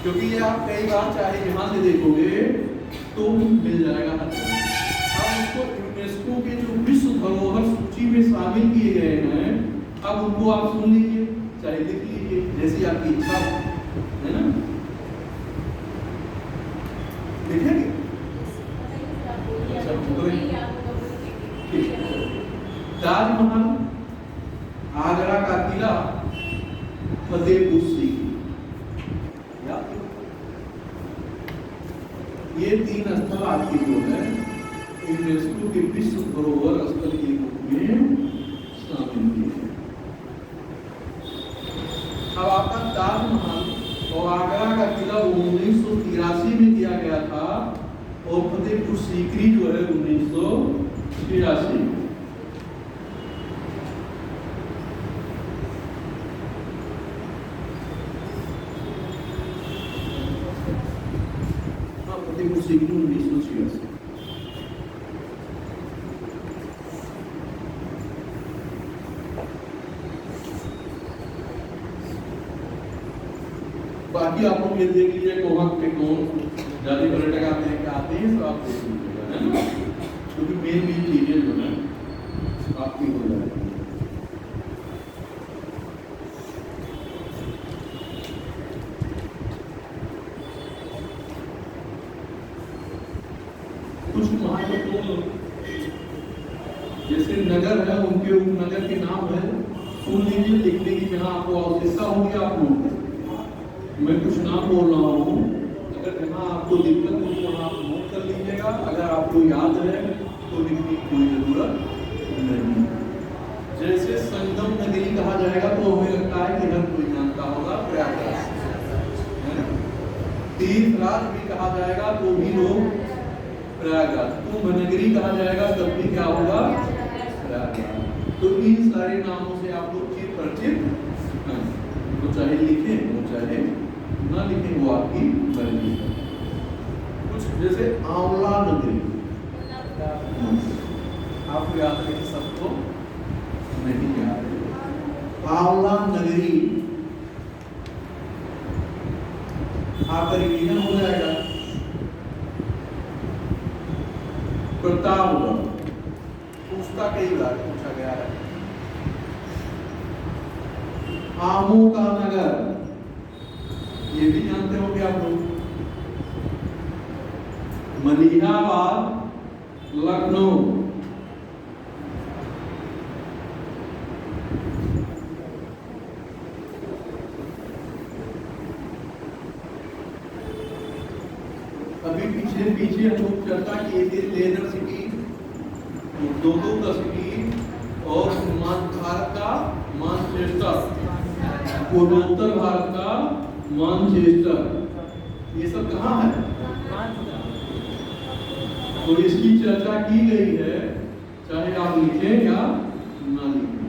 क्योंकि ये आप कई बार चाहे यहाँ से देखोगे तो मिल जाएगा हर जगह। अब उसको यूनेस्को के जो विश्व धरोहर सूची में शामिल किए गए हैं, अब उनको आप सुन लीजिए, चाहे लिख लीजिए, जैसी आपकी इच्छा है ना। लिखेंगे ताजमहल, आगरा का किला, फतेहपुर सीकरी, ये तीन स्थल आपके जो है यूनेस्को के विश्व धरोहर स्थल के रूप में शामिल किए हैं। अब आपका ताजमहल और आगरा का किला 1983 में किया गया था, और फतेहपुर सीकरी जो है 1986 में। फतेहपुर सीकरी 1986। बाकी आप लोग ये देख लीजिए कौन पे कौन ज्यादा पर्यटक आते हैं, क्या आते हैं, सब आप देख लीजिएगा, है ना, क्योंकि मेन चीजें जो है आपकी हो जाएगी। कुछ महत्वपूर्ण जैसे नगर है, उनके नगर के नाम है, सुन लीजिए, लिखने की जहाँ आपको आवश्यकता होगी आप लोग, मैं कुछ नाम बोल रहा हूँ, अगर जहाँ आपको दिक्कत हो तो वहाँ आप नोट कर लीजिएगा, अगर आपको याद है तो लिखने की कोई जरूरत नहीं। जैसे संगम नगरी कहा जाएगा तो हमें लगता है कि हर कोई जानता होगा, प्रयागराज, है ना। तीर्थराज भी कहा जाएगा तो भी लोग प्रयागराज, कुंभ नगरी कहा जाएगा तब भी क्या होगा, प्रयागराज। तो इन सारे नामों से आप लोग परिचित हैं, तो चाहे लिखें वो चाहे ना लिखें, वो आपकी मर्जी है। कुछ जैसे आंवला नगरी, आपको याद है कि सबको नहीं याद है। आंवला नगरी आपका रिवीजन हो जाएगा। प्रतापगढ़ पूछता कई बार पूछा गया है। आमों का नगर, ये भी जानते हो कि आप लोग। मलिहाबाद, लखनऊ, अभी पीछे हम लोग चर्चा किए थे लेदर सिटी, दो का सिटी, और भारत का मानचेस्टर, पूर्वोत्तर भारत का मानचेस्टर, ये सब कहाँ है? तो इसकी चर्चा की गई है, चाहे आप लिखें या ना लिखें।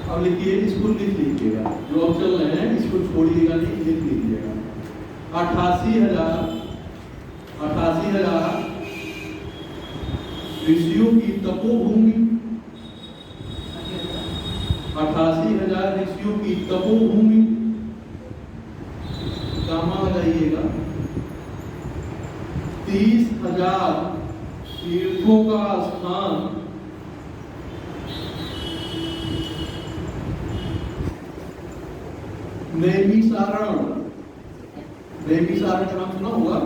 अब लिखिए, इसको लिख लीजिएगा, जो अब चल रहे हैं इसको छोड़िएगा नहीं, लिख लीजिएगा। 88,000 ऋषियों की तपोभूमि, 88,000 ऋषियों की तपोभूमि, कामा लगाइएगा। 30,000 तीर्थों का स्थान, नैमिषारण, नैमिषारण का नाम सुना होगा,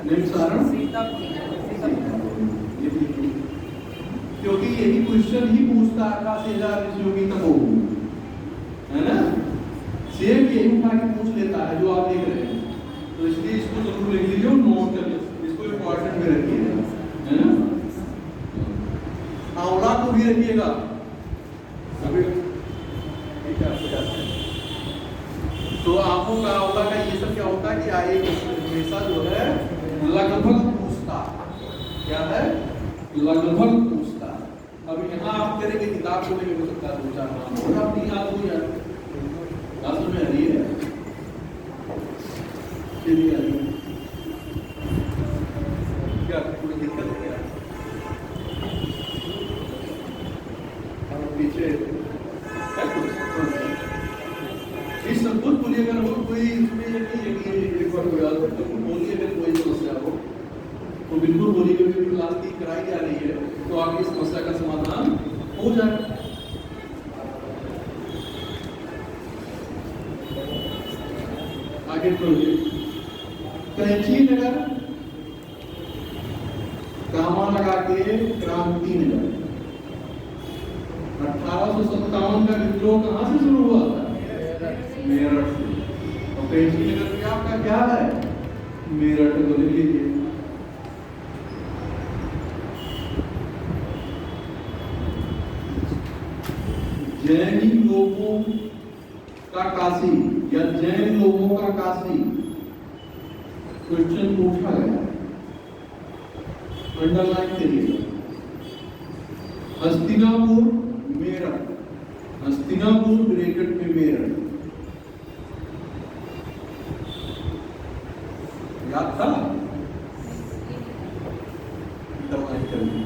नैमिषारण क्योंकि यही क्वेश्चन ही पूछता था 80,000 ऋषियों की तपोभूमि, है ना? सेम यही उठा के पूछ लेता है जो आप देख रहे हैं। तो इसलिए इसको जरूर लिख लीजिए और नोट कर लीजिए, इसको इम्पोर्टेंट में रखिएगा, है ना? आंवला को भी रखिएगा। अभी ठीक है, आपको जाते हैं। तो आंखों का आंवला का ये सब क्या होता है कि एक हमेशा जो है लगभग पूछता, क्या है? लगभग पूछता। अब यहाँ आप करेंगे किताब को लेकर हो सकता है 2-4 नाम और अपनी याद हो जाए। बात समझ आ रही है? चलिए क्या कोई दिक्कत है क्या? पीछे है इस सब कुछ बोलिए, अगर हो कोई इसमें एक बार बोलिए, अगर कोई समस्या हो तो बिल्कुल बोलिए, क्योंकि क्लास की कराई जा रही है तो आपकी समस्या का समाधान हो जाए। आगे बढ़िए। कैंची नगर कामा लगा के क्रांति नगर 1857 का विद्रोह कहाँ से शुरू हुआ था? मेरठ से। और कैंची नगर में आपका क्या है? मेरठ को लिख लीजिए। जैनी लोगों का काशी या जैन लोगों का काशी क्वेश्चन पूछा गया, अंडरलाइन करिए। हस्तिनापुर मेरठ, हस्तिनापुर ब्रैकेट में मेरठ, याद था? अंडरलाइन करिए।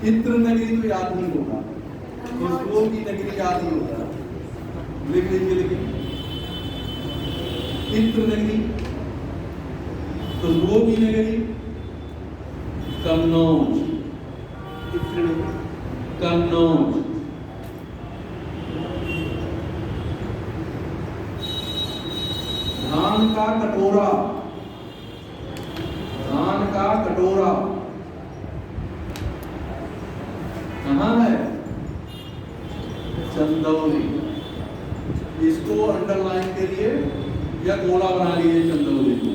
इत्र नगरी तो याद नहीं होगा, खुशबू की नगरी याद ही होगा, लिख लीजिए। लेकिन इत्र नगरी, खुशबू की नगरी, कन्नौज, कन्नौज, धान का कटोरा, धान का कटोरा कहाँ है? चंदौली। इसको अंडरलाइन करिए या गोला बना लीजिए चंदौली को।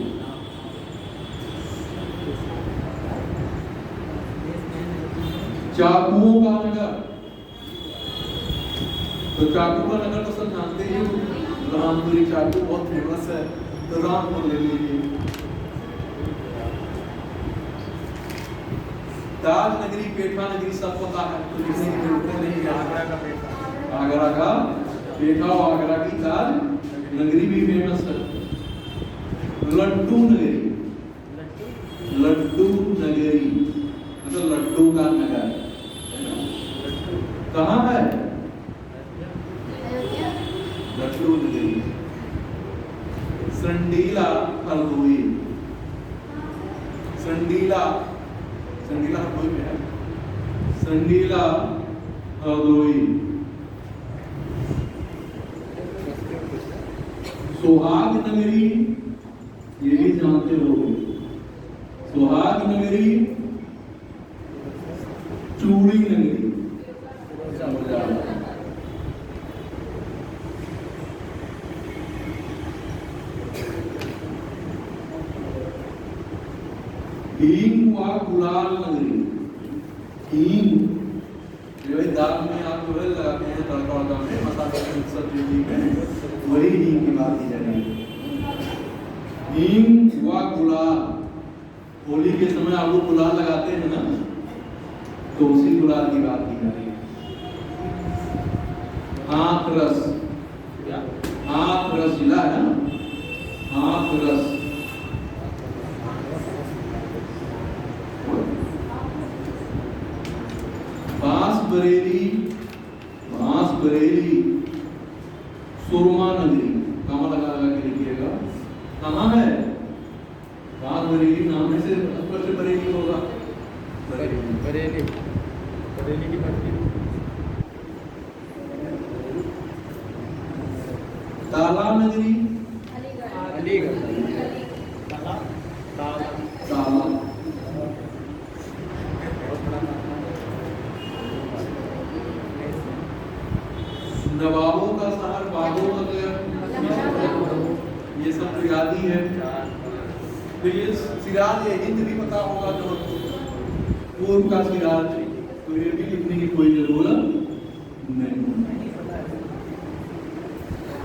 चाकुओं का नगर, तो चाकू का नगर तो सब जानते ही हो, रामपुरी चाकू बहुत फेमस है, तो रामपुर ले लीजिए। ताज नगरी, पेठा नगरी सब पता है, तो लिखने की जरूरत नहीं है। आगरा का पेठा, आगरा का पेठा और आगरा की ताज नगरी भी फेमस है। लड्डू नगरी, लड्डू नगरी मतलब लड्डू का नगर कहाँ है? लड्डू नगरी। संडीला हरदोई, संडीला, संडीला हरदोई में है, संडीला हरदोई। सुहाग नगरी, ये भी जानते हो, सुहाग नगरी, चूड़ी नगरी, हींग व गुलाल नगरी, हींग दाल में आप जो है लगाते हैं तड़का वड़का में, मसाला सब्जी में, वही हींग की बात की जा रही है। हींग व गुलाल, होली के समय आप लोग गुलाल लगाते हैं ना, तो उसी गुलाल की बात की जा रही है। हाथरस, हाथरस जिला है ना, हाथरस। बांसबरेली, बांसबरेली, सुरमा नगरी, कामा लगा लगा के लिखिएगा। कहाँ है? बांसबरेली नाम में से स्पष्ट बरेली होगा, बरेली, बरेली, बरेली की बात की। ताला नगरी, अलीगढ़, ताला, ताला, का शहर बागों तक, ये सब सिरादी है। तो ये सिराज ये हिंद भी पता होगा जो पूर्व का सिराज, तो ये भी लिखने की कोई जरूरत नहीं।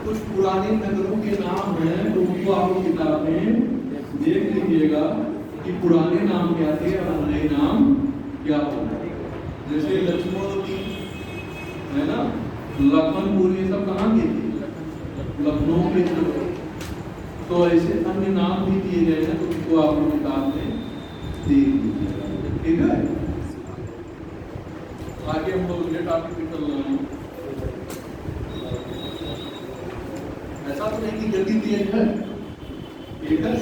कुछ पुराने नगरों के नाम हैं तो उनको आप किताब में देख लीजिएगा कि पुराने नाम क्या थे और नए नाम क्या होगा। जैसे लक्ष्मणवती है ना, लखनपुर, ये सब कहाँ के थे? लखनऊ के थे। तो ऐसे अन्य नाम भी दिए गए हैं, तो उनको आप लोग किताब में देख लीजिएगा। ठीक है, आगे हम लोग अगले टॉपिक पे चल रहे हैं। ऐसा तो नहीं कि जल्दी तेज है, ठीक है।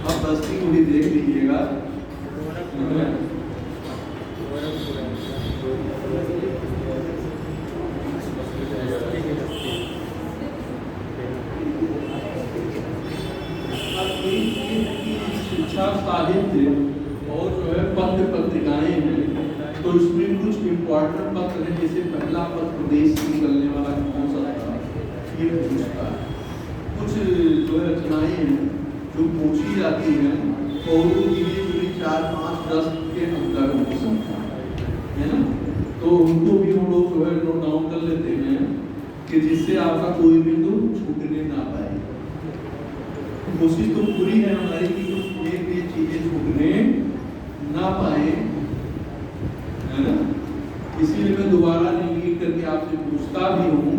आप बस्ती को भी देख लीजिएगा। शिक्षा, साहित्य और जो है पत्र पत्रिकाएं हैं, तो इसमें कुछ इम्पोर्टेंट पत्र हैं। जैसे पहला पत्र प्रदेश से निकलने वाला कौन सा था, ये पूछता है। कुछ जो है रचनाएं हैं जो पूछी जाती हैं और उनके लिए जो 4, 5, 10 के अंदर हो सकता है ना, तो उनको भी हम लोग जो है नोट डाउन कर लेते हैं कि जिससे आपका कोई बिंदु छूटने ना पाए। कोशिश तो पूरी है हमारी कि कुछ एक भी चीजें छूटने ना पाए, है ना। इसीलिए मैं दोबारा रिपीट करके आपसे पूछता भी हूँ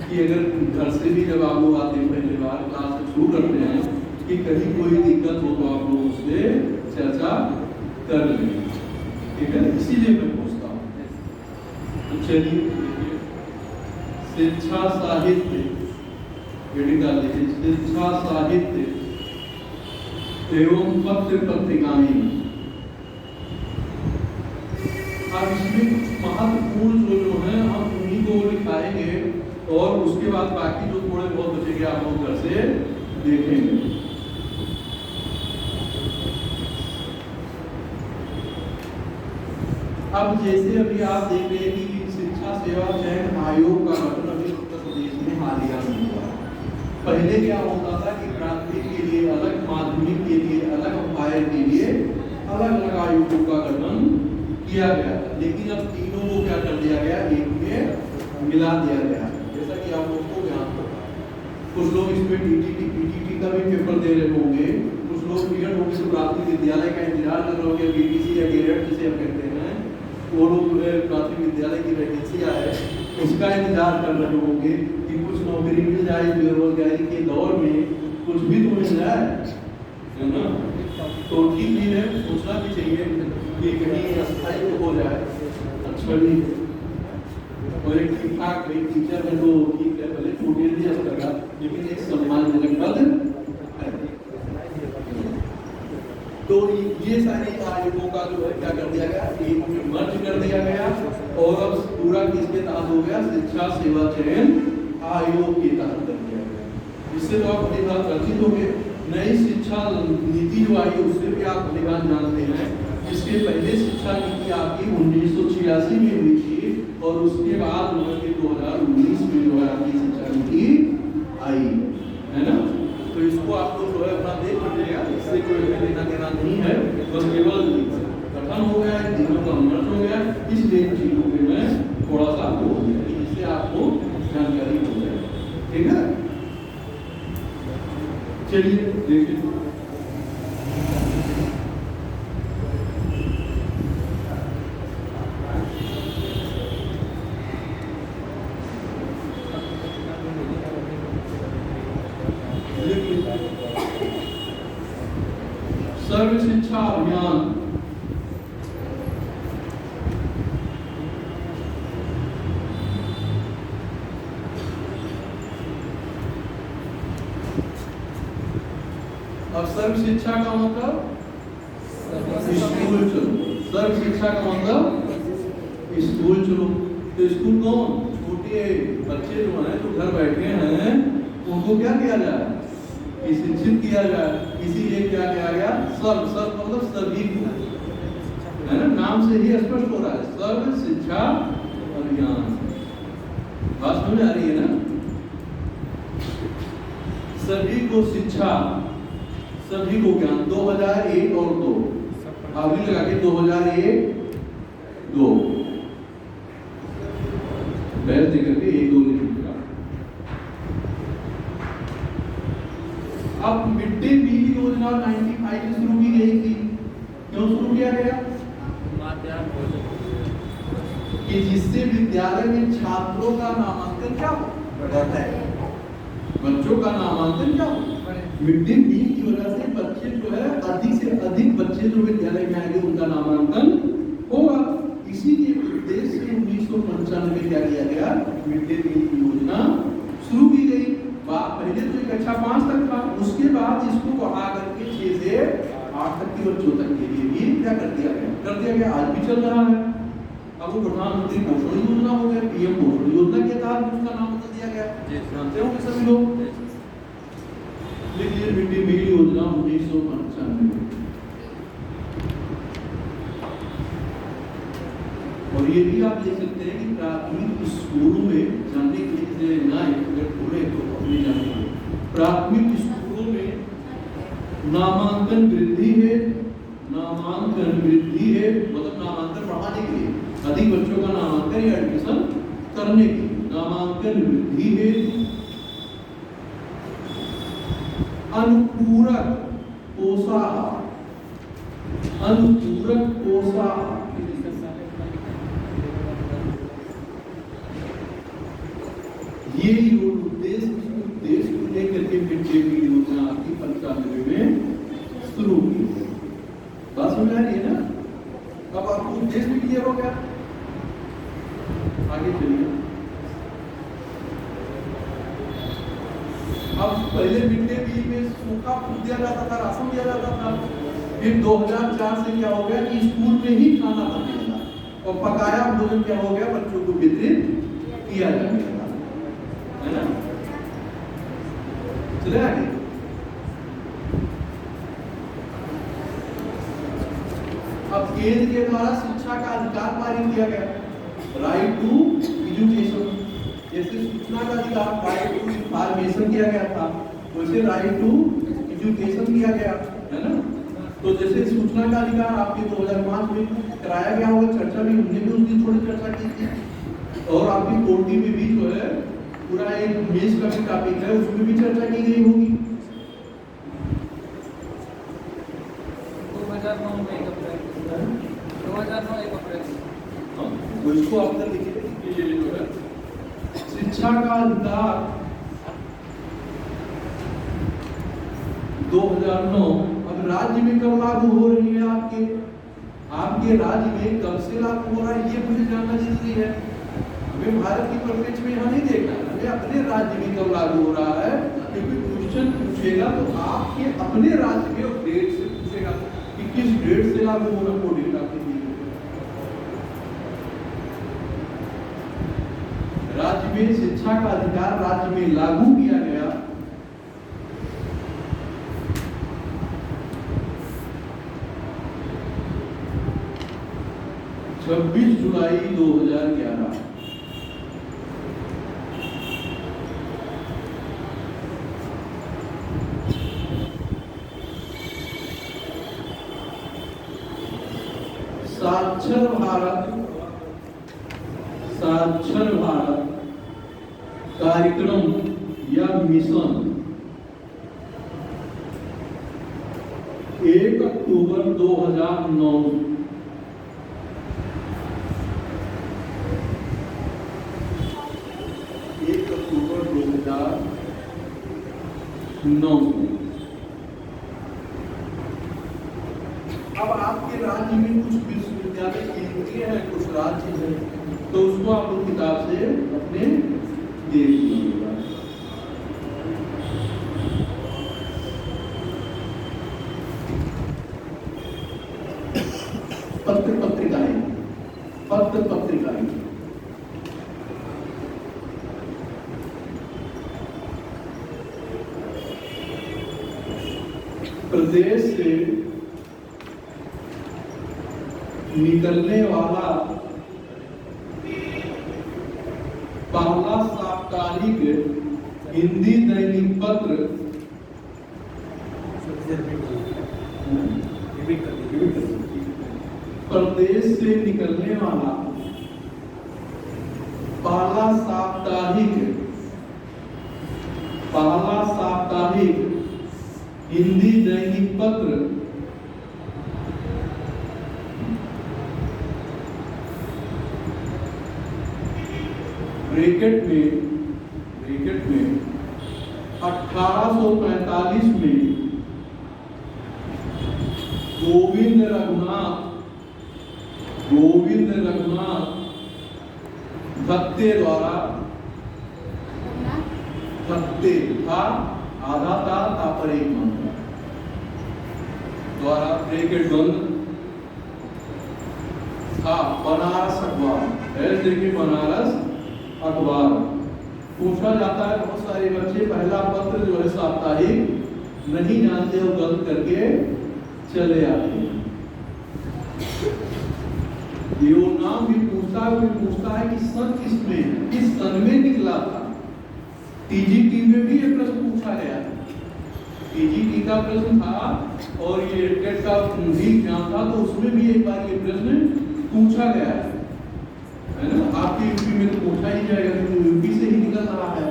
कि अगर घर से भी जब आप लोग आते हैं पहले बार क्लास से शुरू करते हैं कि कहीं कोई दिक्कत हो तो आप लोग उससे चर्चा कर लें, ठीक है। इसीलिए मैं पूछता हूँ। तो चलिए, शिक्षा साहित्य डाल दीजिए। शिक्षा साहित्य एवं पत्र पत्रिकाएं। अब इसमें कुछ महत्वपूर्ण जो है हम उन्हीं को लिखाएंगे और उसके बाद बाकी जो थोड़े बहुत बचेंगे आप लोग घर से देखेंगे। अब जैसे अभी आप देख रहे हैं कि शिक्षा सेवा चयन आयोग का गठन अभी उत्तर प्रदेश में हालिया में हुआ। पहले क्या होता था कि प्राथमिक के लिए अलग, माध्यमिक के लिए अलग, हायर के लिए अलग अलग आयोगों का गठन किया गया था। लेकिन अब तीनों को क्या कर दिया गया, एक में मिला दिया गया। जैसा कि आप लोगों को ज्ञान होगा, कुछ लोग इसमें पीटीटी का भी पेपर दे रहे होंगे, कुछ लोग बीएड होंगे तो प्राथमिक विद्यालय का इंतजार कर रहे होंगे, बीटीसी या गेरेट जिसे हम कहते हैं, वो लोग प्राथमिक विद्यालय की वैकेंसी आए उसका इंतजार कर रहे होंगे कि कुछ नौकरी मिल जाए, बेरोजगारी के दौर में कुछ भी तो मिल जाए, है ना। तो ठीक भी है, सोचना भी चाहिए कि कहीं अस्थायी तो हो जाए, अच्छा भी है। और एक ठीक ठाक भाई टीचर है तो ठीक है, भले छोटे भी स्तर का, लेकिन एक सम्मानजनक पद है। तो ये सारी आयोगों का जो है क्या कर दिया गया, एक में मर्ज कर दिया गया और अब पूरा किसके तहत हो गया, शिक्षा सेवा चयन आयोग के तहत कर दिया गया। इससे तो आप बड़ी बात परिचित हो गए। नई शिक्षा नीति जो आई उससे भी आप बड़ी बात जानते हैं। इसके पहले शिक्षा नीति आपकी 1986 में हुई थी और उसके बाद 2019 में जो है आपकी शिक्षा नीति आई, है ना। तो इसको आप लोग जो है अपना देख लीजिएगा, इससे कोई लेना देना नहीं है, बस केवल गठन हो गया, तीनों का मर्ज हो गया, इसलिए चीजों में मैं थोड़ा सा हो गया, जिससे आपको जानकारी हो जाए, ठीक है। चलिए देखिए, सर्व शिक्षा अभियान। अब सर्व शिक्षा का मतलब स्कूल चलो, सर्व शिक्षा का मतलब स्कूल चलो। तो स्कूल कौन, छोटे बच्चे जो हैं जो घर बैठे हैं उनको क्या किया जाए, कि शिक्षित किया जाए, इसीलिए क्या किया गया, सर्व, सर्व मतलब सभी को, है ना, नाम से ही स्पष्ट हो रहा है, सर्व शिक्षा अभियान। बात समझ आ रही है ना? सभी को शिक्षा, सभी को ज्ञान, 2001 और 2 अभी लगा के 2001 2 बैठ देकर के 1 2 लिखा। अब मिड डे मील योजना 95 में शुरू की गई थी। क्यों शुरू किया गया? कि जिससे विद्यालय में छात्रों का नामांकन क्या हो, बढ़ता है, बच्चों का नामांकन क्या हो। मिड डे मील की वजह से बच्चे जो है, अधिक से अधिक बच्चे जो विद्यालय में आएंगे उनका नामांकन होगा। इसी के उद्देश्य से 1995 में क्या किया गया, मिड डे मील योजना शुरू की गई। पहले तो कक्षा 5 तक था, उसके बाद इसको बढ़ा करके 6 से 8 तक के बच्चों तक के लिए भी क्या कर दिया गया, आज भी चल रहा है। अब वो प्रधानमंत्री पोषण योजना हो गया, पीएम पोषण योजना के तहत उसका नाम बदल दिया गया, जानते होंगे सभी लोग। देखिए मिड डे मील योजना 1995 में, और ये भी आप देख सकते हैं कि प्राथमिक स्कूलों में जाने के लिए ना अगर पूरे तो अपने जाने, प्राथमिक स्कूलों में नामांकन वृद्धि है, नामांकन वृद्धि है मतलब नामांकन बढ़ाने के लिए, अधिक बच्चों का नामांकन या एडमिशन करने की नामांकन वृद्धि है। अनुपूरक पोषाहार, अनुपूरक पोषाहार, ये उद्देश्य को लेकर के मिड डे मील योजना की 95 में शुरू की। बात समझ आ रही है ना? अब आपको उद्देश्य भी क्लियर हो गया, आगे चलिए। अब पहले मिड डे मील में सूखा फूड दिया जाता था, राशन दिया जाता था। फिर 2004 से क्या हो गया कि स्कूल में ही खाना बनने लगा और पकाया भोजन क्या हो गया, बच्चों को वितरित किया जाने लगा, है ना? चले आगे। अब केंद्र के द्वारा शिक्षा का अधिकार पारित किया गया, राइट टू एजुकेशन। जैसे सूचना का अधिकार राइट टू इंफॉर्मेशन किया गया था, वैसे राइट टू एजुकेशन किया गया, है ना? तो जैसे सूचना का अधिकार आपके 2005 में कराया गया होगा, चर्चा भी हमने भी उस दिन थोड़ी चर्चा की थी, और आपकी कोर्टी में भी जो है पूरा एक मेज का भी टॉपिक है, उसमें भी चर्चा की गई होगी। 2009 में 1 अप्रैल तो इसको आप लिखिए कि ये जो है शिक्षा का अधिकार 2009। अब राज्य में कब लागू हो रही है, आपके राज्य में कब से लागू हो रहा है, ये मुझे जानना जरूरी है। हमें भारत की परिप्रेक्ष्य में यहाँ नहीं देखना, हमें अपने राज्य में कब लागू हो रहा है, क्योंकि क्वेश्चन पूछेगा तो आपके अपने राज्य में और डेट से पूछेगा कि किस डेट से लागू हो रहा है, वो डेट आपके लिए। राज्य में शिक्षा का अधिकार राज्य में लागू किया गया 26 जुलाई 2011। साक्षर भारत कार्यक्रम या मिशन 1 अक्टूबर 2009 अब आपके राज्य में कुछ विश्वविद्यालय केंद्रीय है, कुछ राज्य है, तो उसको आप लोग किताब से अपने देख लीजिएगा। पत्र पत्रिकाएं प्रदेश से निकलने वाला पहला साप्ताहिक हिंदी दैनिक पत्र प्रदेश से निकलने वाला पहला साप्ताहिक हिंदी दैनिक पत्र ब्रैकेट में 1845 में गोविंद रघुनाथ दत्ते द्वारा, दत्ते था आधा था पर एक मंत्र द्वारा ब्रैकेट बंद था बनारस अखबार, देखिए बनारस अखबार। पूछा जाता है बहुत सारे बच्चे पहला पत्र जो है साप्ताहिक नहीं जानते हो, गलत करके चले आते हैं। ये नाम भी पूछता है कि सन किसमें, किस सन में निकला था। टीजीटी में भी ये प्रश्न पूछा गया है, टीजीटी का प्रश्न था और ये टेट का भी एग्जाम था, तो उसमें भी एक बार ये प्रश्न पूछा गया है ना। आपकी यूपी में तो पूछा ही जाएगा क्योंकि यूपी से ही निकल रहा है,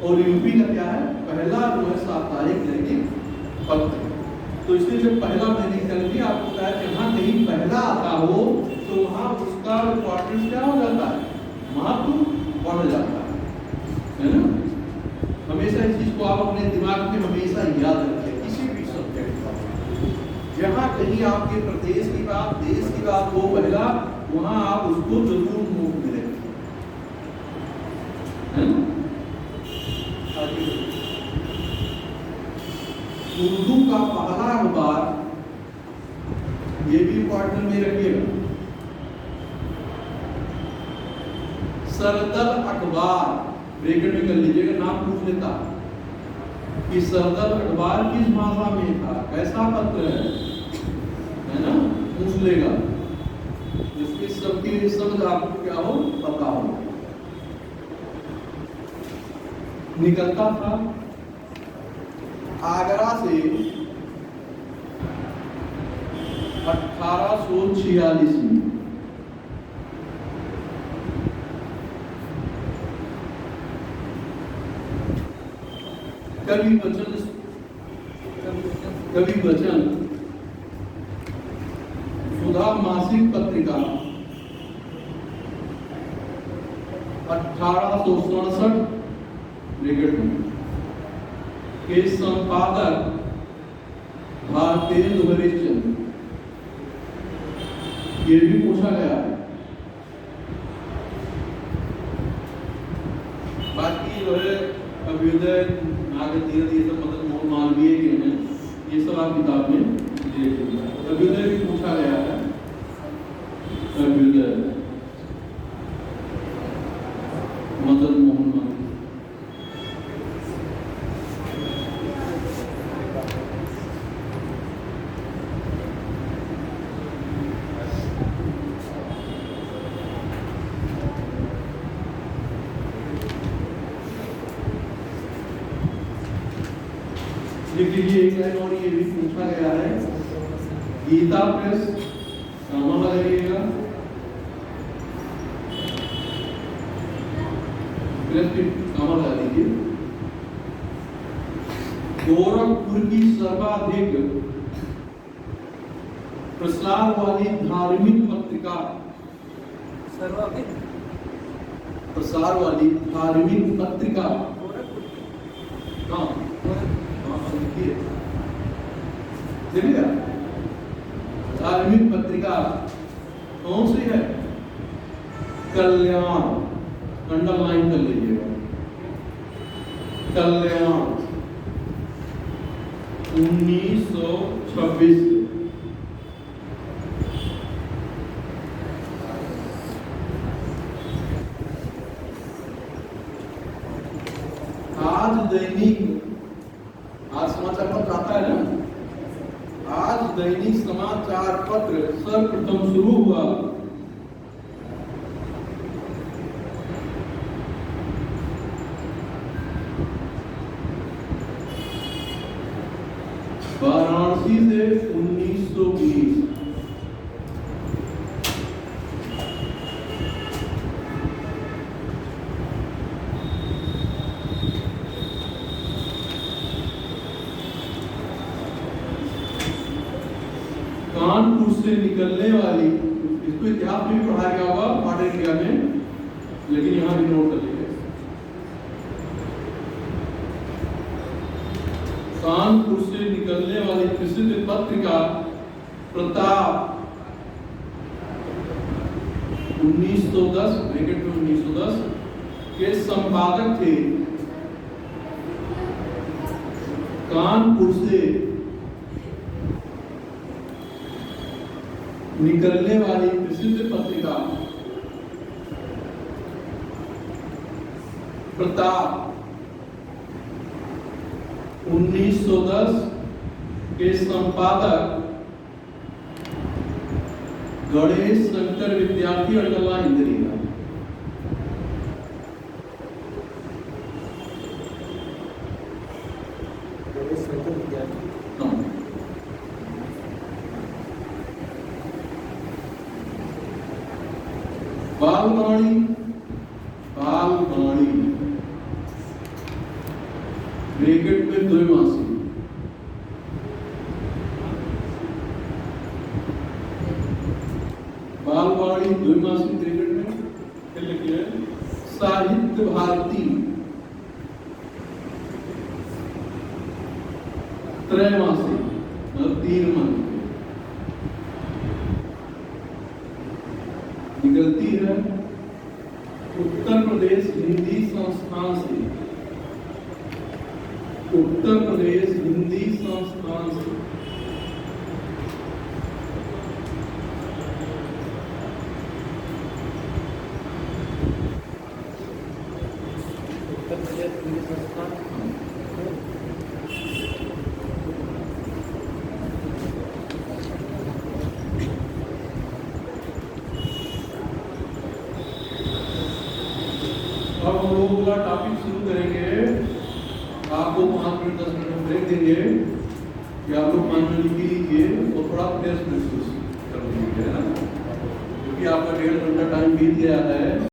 और यूपी का क्या है, पहला जो है साप्ताहिक दैनिक पत्र। तो इसलिए जब पहला दैनिक निकल के आपको बताया जहाँ कहीं पहला आता हो तो वहाँ उसका इम्पोर्टेंस क्या हो जाता है, महत्व बढ़ जाता है ना। हमेशा इस चीज को आप अपने दिमाग में हमेशा याद रखें, किसी भी सब्जेक्ट का जहाँ कहीं आपके प्रदेश की बात, देश की बात हो पहला, वहाँ आप उसको जरूर नोट में रखें, है ना। उर्दू का पहला अखबार, ये भी इम्पोर्टेंट में रखिएगा, सरदल अखबार, ब्रैकेट में कर लीजिएगा, नाम पूछ लेता कि सरदल अखबार किस भाषा में था, कैसा पत्र है ना, पूछ लेगा, जिसकी सबकी समझ आपको क्या हो पता हो। निकलता था आगरा से 1846 में। कवि वचन सुधा मासिक पत्रिका 1867 ब्रैकेट में के संपादक भारतेंदु हरिश्चंद्र, ये भी पूछा गया है। बाकी जो है अभ्युदय, नागतीर्थ, ये सब मतलब मोहन मालवीय के हैं, ये सब आप किताब में देख लीजिए। अभ्युदय भी पूछा गया है, अभ्युदय मदन मोहन मालवीय। लिख लीजिए एक लाइन और, ये भी पूछा गया है, गीता प्रेस कहाँ लगेगा, प्रेस की कहाँ लगा दीजिए। गोरखपुर की सर्वाधिक प्रसार वाली धार्मिक पत्रिका, सर्वाधिक प्रसार वाली धार्मिक पत्रिका, हाँ देखिए धार्मिक पत्रिका कौन सी है, कल्याण, अंडरलाइन कर लीजिएगा, कल्याण 1926। आज दैनिक, आज समाचार पत्र आता है ना, पत्र सर्वप्रथम शुरू हुआ वाराणसी से 1920। कानपुर से निकलने वाली, इसको इतिहास में भी पढ़ा गया होगा मॉडर्न इंडिया में, लेकिन यहां भी नोट कर लीजिए। कानपुर से निकलने वाली प्रसिद्ध पत्रिका प्रताप 1910 ब्रैकेट में 1910 के संपादक थे। कानपुर से निकलने वाली प्रसिद्ध पत्रिका प्रताप 1910 के संपादक गणेश शंकर विद्यार्थी अड़गला इंद्रिया। बालवाणी ब्रैकेट में द्विमासी। बालवाणी द्विमासी ब्रैकेट में फिर लिखिए साहित्य भारती त्रैमासी मतलब 3 माह निकलती है उत्तर प्रदेश हिंदी संस्थान से। उत्तर प्रदेश हिंदी संस्थान से उत्तर प्रदेश हिंदी संस्थान। अब हम लोग अगला टॉपिक शुरू करेंगे। आपको 5 मिनट 10 मिनट ब्रेक देंगे कि आप लोग 5 मिनट लिख लीजिए और थोड़ा फ्रेश महसूस कर लीजिए, है ना, क्योंकि आपका 1.5 घंटा टाइम बीत गया है।